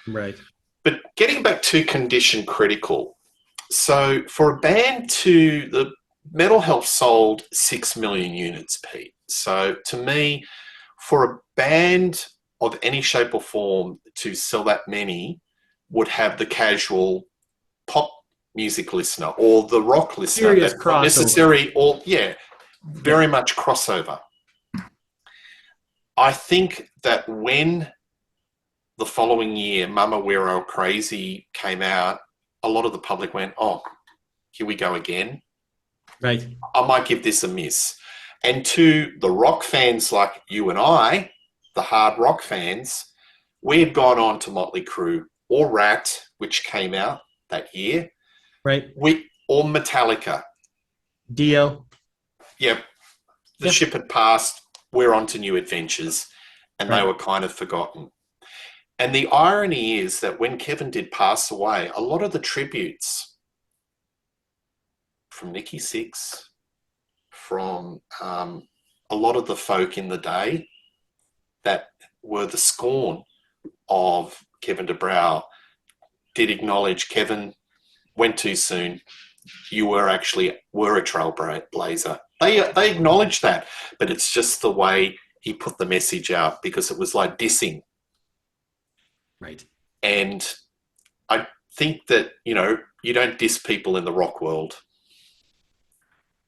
Right.
But getting back to Condition Critical, so for a band the Metal Health sold 6 million units, Pete. So to me, for a band of any shape or form to sell that many would have the casual pop music listener or the rock listener.
Serious
That's not necessary, or very much crossover. I think that when the following year Mama We're All Crazy came out, a lot of the public went, oh, here we go again.
Right.
I might give this a miss. And to the rock fans like you and I, the hard rock fans, we had gone on to Motley Crue or Rat, which came out that year,
Right.
or Metallica.
Dio.
Yeah, the ship had passed. We're on to new adventures, and they were kind of forgotten. And the irony is that when Kevin did pass away, a lot of the tributes from Nikki Sixx, from a lot of the folk in the day that were the scorn of Kevin DeBrow did acknowledge, Kevin went too soon. You were a trailblazer. They acknowledge that, but it's just the way he put the message out, because it was like dissing.
Right.
And I think that, you don't diss people in the rock world.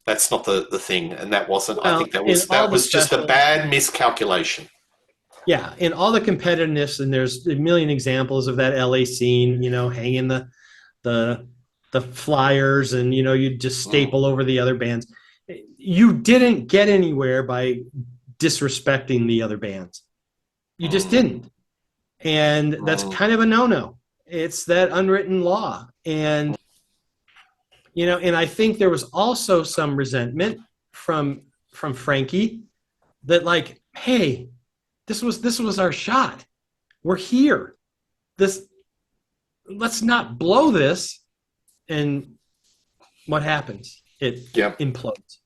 That's not the thing. And that wasn't, I think that was just a bad miscalculation.
Yeah. And all the competitiveness, and there's a million examples of that LA scene, hanging the flyers, and, you just staple over the other bands. You didn't get anywhere by disrespecting the other bands. You just didn't. And that's kind of a no-no. It's that unwritten law. And, and I think there was also some resentment from Frankie that, like, hey, this was our shot. We're here. Let's not blow this. And what happens? It implodes.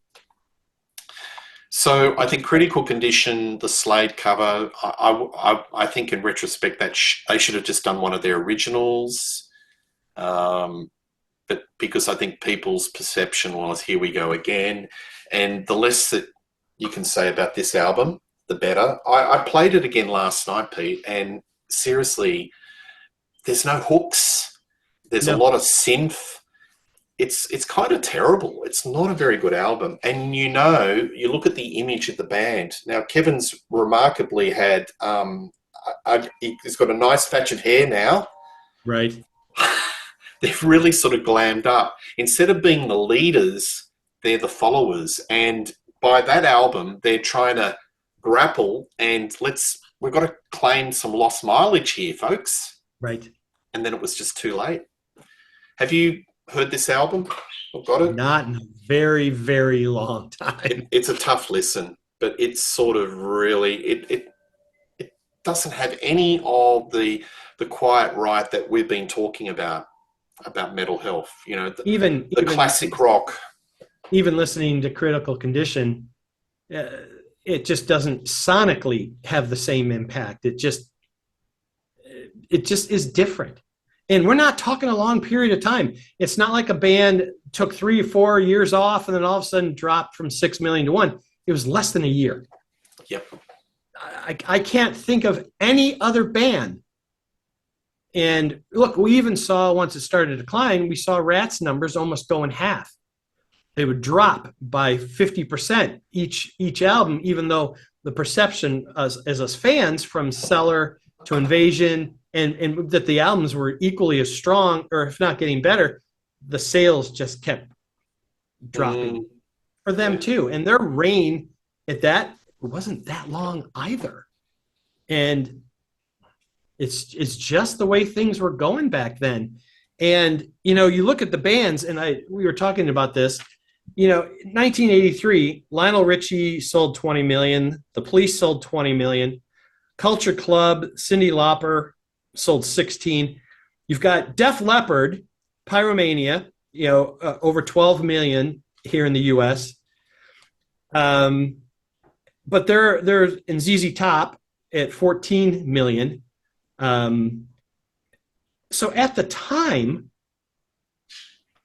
So I think Critical Condition, the Slade cover, I think in retrospect that they should have just done one of their originals. But because I think people's perception was, here we go again. And the less that you can say about this album, the better. I played it again last night, Pete, and seriously, there's no hooks. There's a lot of synth. It's kind of terrible. It's not a very good album. And you look at the image of the band. Now, Kevin's remarkably had, he's got a nice patch of hair now.
Right.
They've really sort of glammed up. Instead of being the leaders, they're the followers. And by that album, they're trying to grapple and we've got to claim some lost mileage here, folks.
Right.
And then it was just too late. Have you heard this album or got it?
Not in a very, very long time.
It's a tough listen, but it's sort of really, it doesn't have any of the Quiet Riot that we've been talking about mental health, even classic rock.
Even listening to Critical Condition, it just doesn't sonically have the same impact. It just is different. And we're not talking a long period of time. It's not like a band took 3 or 4 years off and then all of a sudden dropped from 6 million to 1. It was less than a year.
Yep.
I can't think of any other band. And look, we even saw, once it started to decline, we saw Rat's numbers almost go in half. They would drop by 50% each album, even though the perception as us fans, from Cellar to Invasion, and that the albums were equally as strong, or if not getting better, the sales just kept dropping for them too. And their reign at that wasn't that long either. And it's just the way things were going back then. And, you look at the bands, and we were talking about this, 1983, Lionel Richie sold 20 million. The Police sold 20 million. Culture Club, Cyndi Lauper sold 16. You've got Def Leppard, Pyromania, over 12 million here in the U.S. But they're in ZZ Top at 14 million. So at the time,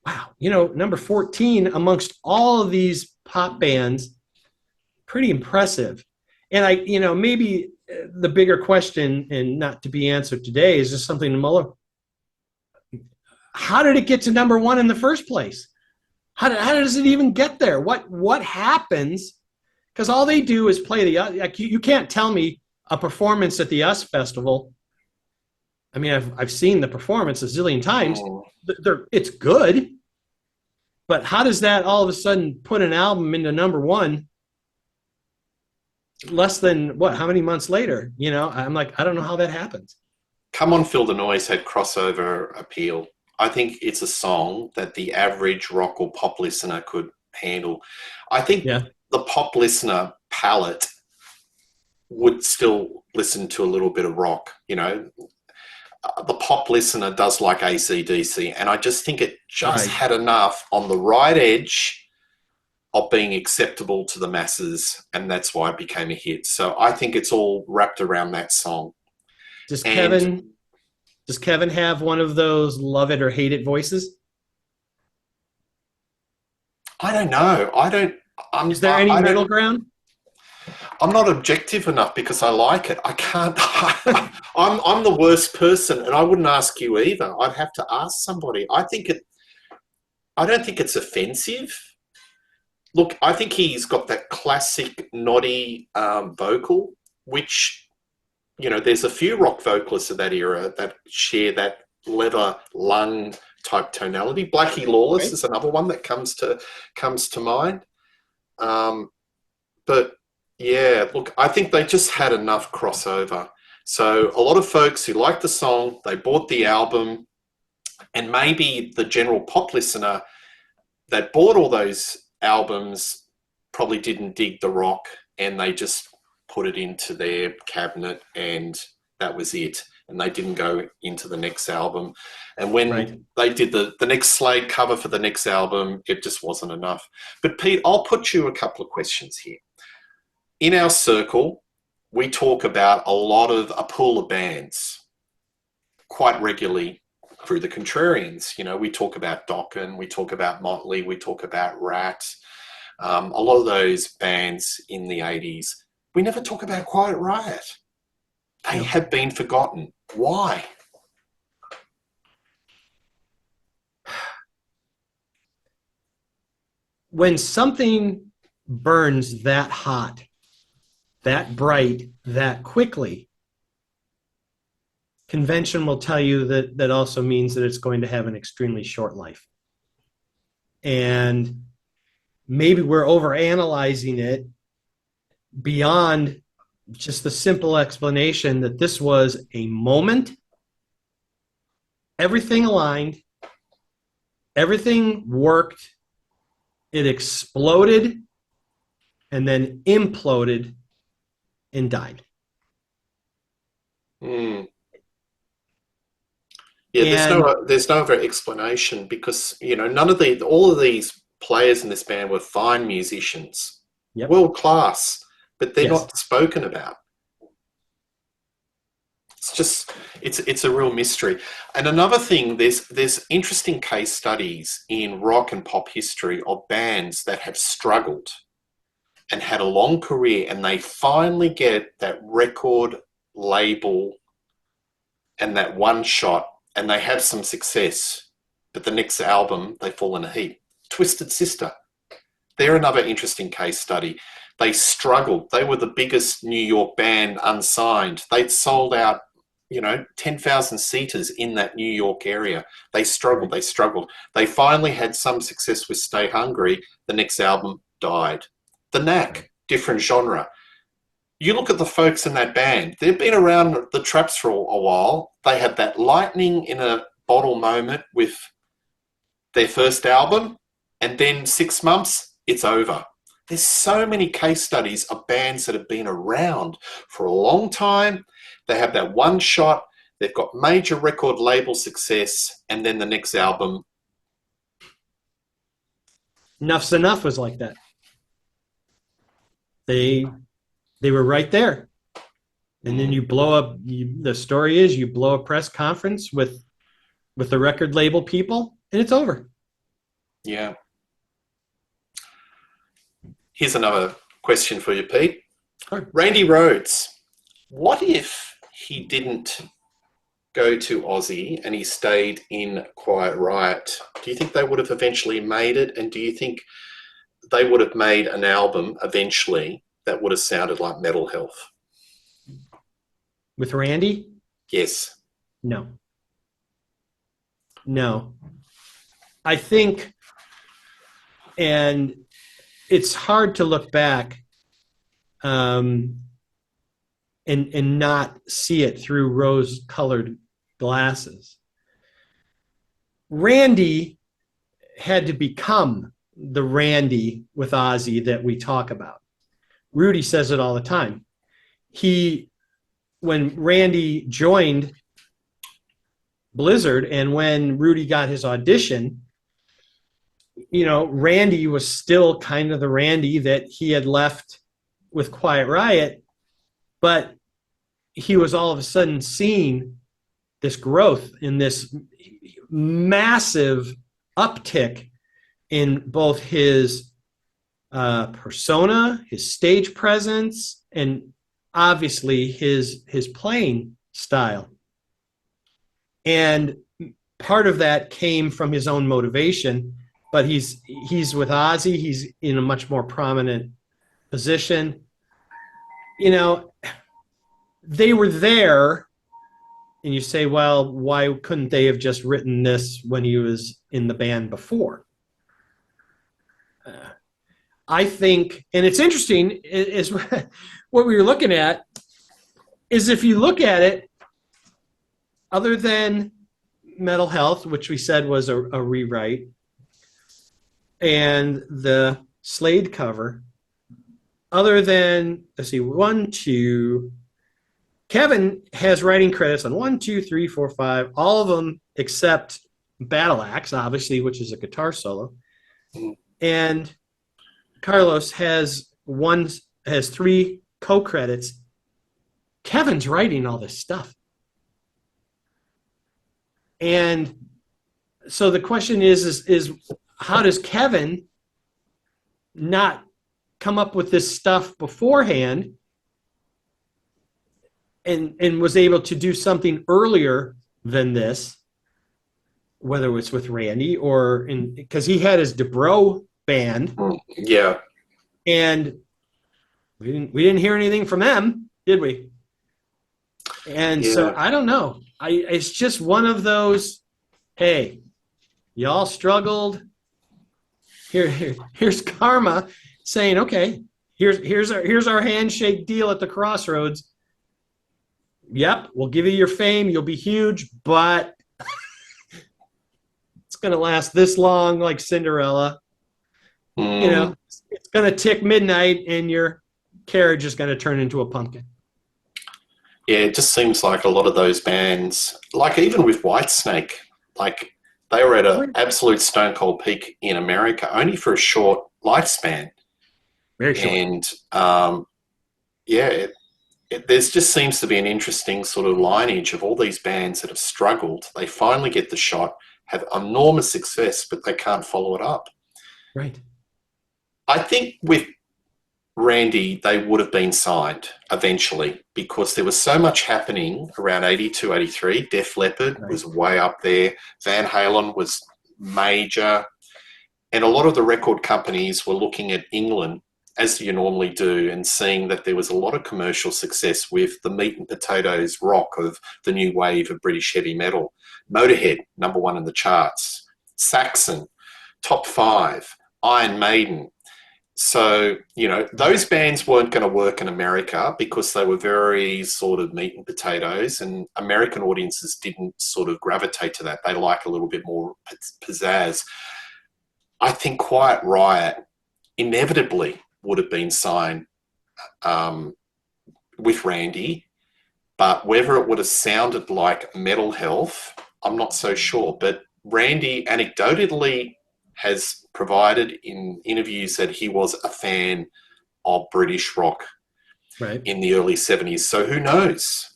wow, number 14 amongst all of these pop bands, pretty impressive. And maybe the bigger question, and not to be answered today, is just something to mull over. How did it get to number 1 in the first place? How does it even get there? What happens? because all they do is play the like you can't tell me a performance at the US Festival. I mean, I've seen the performance a zillion times.
Mm.
It's good, but how does that all of a sudden put an album into number one less than what? How many months later? You know, I'm like, I don't know how that happens.
Come On Feel the Noize had crossover appeal. I think it's a song that the average rock or pop listener could handle. I think
Yeah,
the pop listener palette would still listen to a little bit of rock, you know. The pop listener does like AC/DC, and I just think it just
right.
had enough on the right edge of being acceptable to the masses, and that's why it became a hit. So I think it's all wrapped around that song.
Does
And
Kevin does Kevin have one of those love it or hate it voices?
I don't know. I don't.
Is there any
I
middle
don't.
ground?
I'm not objective enough because I like it. I can't. I'm the worst person, and I wouldn't ask you either. I'd have to ask somebody. I don't think it's offensive. Look, I think he's got that classic noddy vocal, which, you know, there's a few rock vocalists of that era that share that leather lung type tonality. Blackie Lawless
Right.
is another one that comes to mind. But yeah, look, I think they just had enough crossover. So a lot of folks who liked the song, they bought the album, and maybe the general pop listener that bought all those albums probably didn't dig the rock, and they just put it into their cabinet and that was it. And they didn't go into the next album. And
Right.
when they did the next Slade cover for the next album, it just wasn't enough. But Pete, I'll put you a couple of questions here. In our circle, we talk about a pool of bands quite regularly through the Contrarians. You know, we talk about Dokken, we talk about Motley, we talk about Rat, a lot of those bands in the 80s. We never talk about Quiet Riot. They
No.
have been forgotten. Why?
When something burns that hot, that bright, that quickly, convention will tell you that that also means that it's going to have an extremely short life. And maybe we're overanalyzing it beyond just the simple explanation that this was a moment, everything aligned, everything worked, it exploded, and then imploded and died.
Mm. Yeah, there's no other explanation because, you know, all of these players in this band were fine musicians,
Yep.
world class, but they're
Yes.
not spoken about. It's a real mystery. And another thing, there's interesting case studies in rock and pop history of bands that have struggled and had a long career, and they finally get that record label and that one shot, and they have some success, but the next album they fall in a heap. Twisted Sister, they're another interesting case study. They struggled. They were the biggest New York band unsigned. They'd sold out, you know, 10,000 seaters in that New York area. They struggled. They struggled. They finally had some success with Stay Hungry. The next album died. The Knack, different genre. You look at the folks in that band, they've been around the traps for a while. They had that lightning in a bottle moment with their first album, and then 6 months, it's over. There's so many case studies of bands that have been around for a long time. They have that one shot, they've got major record label success, and then the next album.
Enough's Enough was like that. They were right there. And then you blow up, the story is you blow a press conference with the record label people, and it's over.
Yeah. Here's another question for you, Pete.
Sure.
Randy Rhoads, what if he didn't go to Aussie and he stayed in Quiet Riot? Do you think they would have eventually made it? And do you think they would have made an album eventually that would have sounded like Metal Health?
With Randy?
Yes.
No. No. I think, and it's hard to look back and not see it through rose-colored glasses. Randy had to become the Randy with Ozzy that we talk about. Rudy says it all the time. When Randy joined Blizzard and when Rudy got his audition, Randy was still kind of the Randy that he had left with Quiet Riot, but he was all of a sudden seeing this growth in this massive uptick in both his persona, his stage presence, and obviously his playing style. And part of that came from his own motivation, but he's with Ozzy. He's in a much more prominent position. They were there, and you say, well, why couldn't they have just written this when he was in the band before? I think, and it's interesting, is what we were looking at, is if you look at it, other than Metal Health, which we said was a rewrite, and the Slade cover, other than, let's see, 1, 2, Kevin has writing credits on 1, 2, 3, 4, 5, all of them except Battle Axe, obviously, which is a guitar solo. And Carlos has 3 co-credits. Kevin's writing all this stuff. And so the question is how does Kevin not come up with this stuff beforehand and was able to do something earlier than this, whether it's with Randy or because he had his Dubrow band.
Yeah.
And we didn't hear anything from them, did we? And so I don't know. It's just one of those, hey, y'all struggled. Here's karma saying, okay, here's our handshake deal at the crossroads. Yep, we'll give you your fame. You'll be huge, but it's going to last this long, like Cinderella. It's going to tick midnight, and your carriage is going to turn into a pumpkin.
Yeah, it just seems like a lot of those bands, like even with Whitesnake, like they were at an absolute stone cold peak in America, only for a short lifespan.
Very short.
And there just seems to be an interesting sort of lineage of all these bands that have struggled. They finally get the shot, have enormous success, but they can't follow it up.
Right.
I think with Randy, they would have been signed eventually because there was so much happening around 82, 83. Def Leppard was way up there. Van Halen was major. And a lot of the record companies were looking at England, as you normally do, and seeing that there was a lot of commercial success with the meat and potatoes rock of the new wave of British heavy metal. Motorhead, #1 in the charts. Saxon, top 5. Iron Maiden. So, those bands weren't going to work in America because they were very sort of meat and potatoes, and American audiences didn't sort of gravitate to that. They like a little bit more pizzazz. I think Quiet Riot inevitably would have been signed with Randy, but whether it would have sounded like Metal Health, I'm not so sure. But Randy anecdotally has provided in interviews that he was a fan of British rock in the early 70s. So who knows?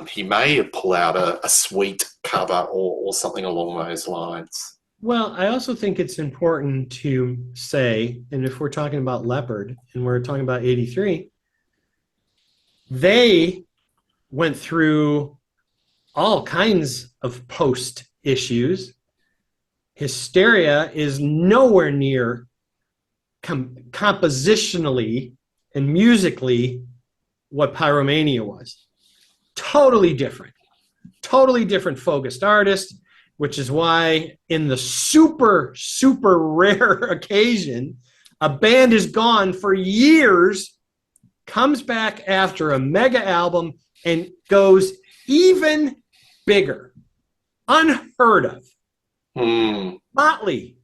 He may have pulled out a sweet cover or something along those lines.
Well, I also think it's important to say, and if we're talking about Leopard and we're talking about 83, they went through all kinds of post issues. Hysteria is nowhere near compositionally and musically what Pyromania was. Totally different focused artist, which is why in the super, super rare occasion, a band is gone for years, comes back after a mega album and goes even bigger. Unheard of. Motley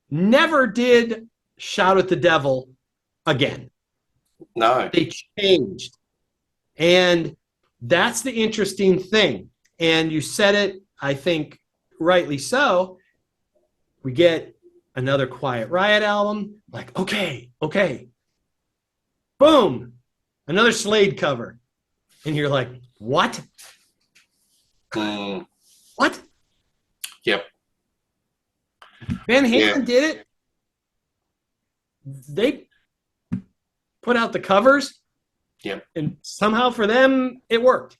never did Shout at the Devil again.
No.
They changed. And that's the interesting thing. And you said it, I think, rightly so. We get another Quiet Riot album. Like, okay. Boom. Another Slade cover. And you're like, what? What?
Yep.
Van Halen did it. They put out the covers.
Yep.
And somehow for them, it worked.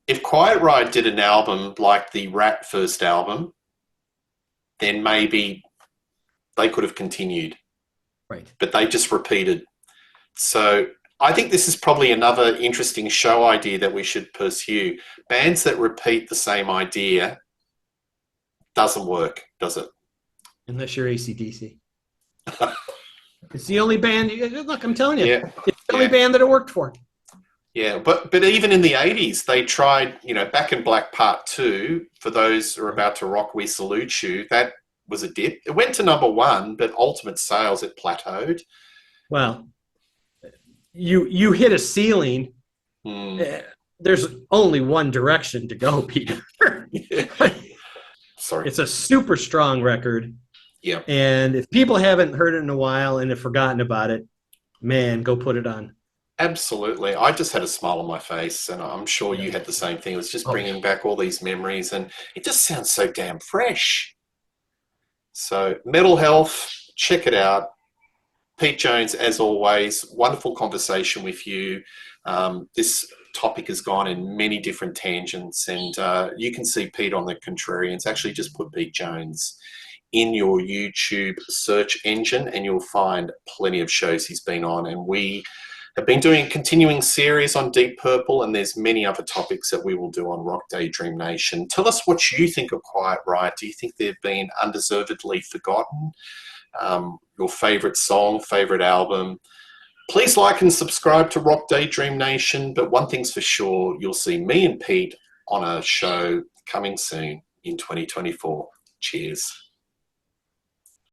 If Quiet Riot did an album like the Rat first album, then maybe they could have continued.
Right.
But they just repeated. So I think this is probably another interesting show idea that we should pursue. Bands that repeat the same idea doesn't work, does it?
Unless you're AC/DC. It's the only band. Look, I'm telling you, it's the only band that it worked for.
Yeah, but even in the 80s, they tried, Back in Black Part 2, for those who are about to rock, We Salute You, that was a dip. It went to number 1, but ultimate sales, it plateaued.
Well, you hit a ceiling. There's only one direction to go, Peter.
Sorry.
It's a super strong record.
Yeah.
And if people haven't heard it in a while and have forgotten about it, man, go put it on.
Absolutely. I just had a smile on my face, and I'm sure you had the same thing. It was just bringing back all these memories, and it just sounds so damn fresh. So, Metal Health, check it out. Pete Jones, as always, wonderful conversation with you. This topic has gone in many different tangents, and you can see Pete on the Contrarians. Actually, just put Pete Jones in your YouTube search engine, and you'll find plenty of shows he's been on. And we have been doing a continuing series on Deep Purple, and there's many other topics that we will do on Rock Daydream Nation. Tell us what you think of Quiet Riot. Do you think they've been undeservedly forgotten? Your favourite song, favourite album? Please like and subscribe to Rock Daydream Nation. But one thing's for sure, you'll see me and Pete on a show coming soon in 2024. Cheers.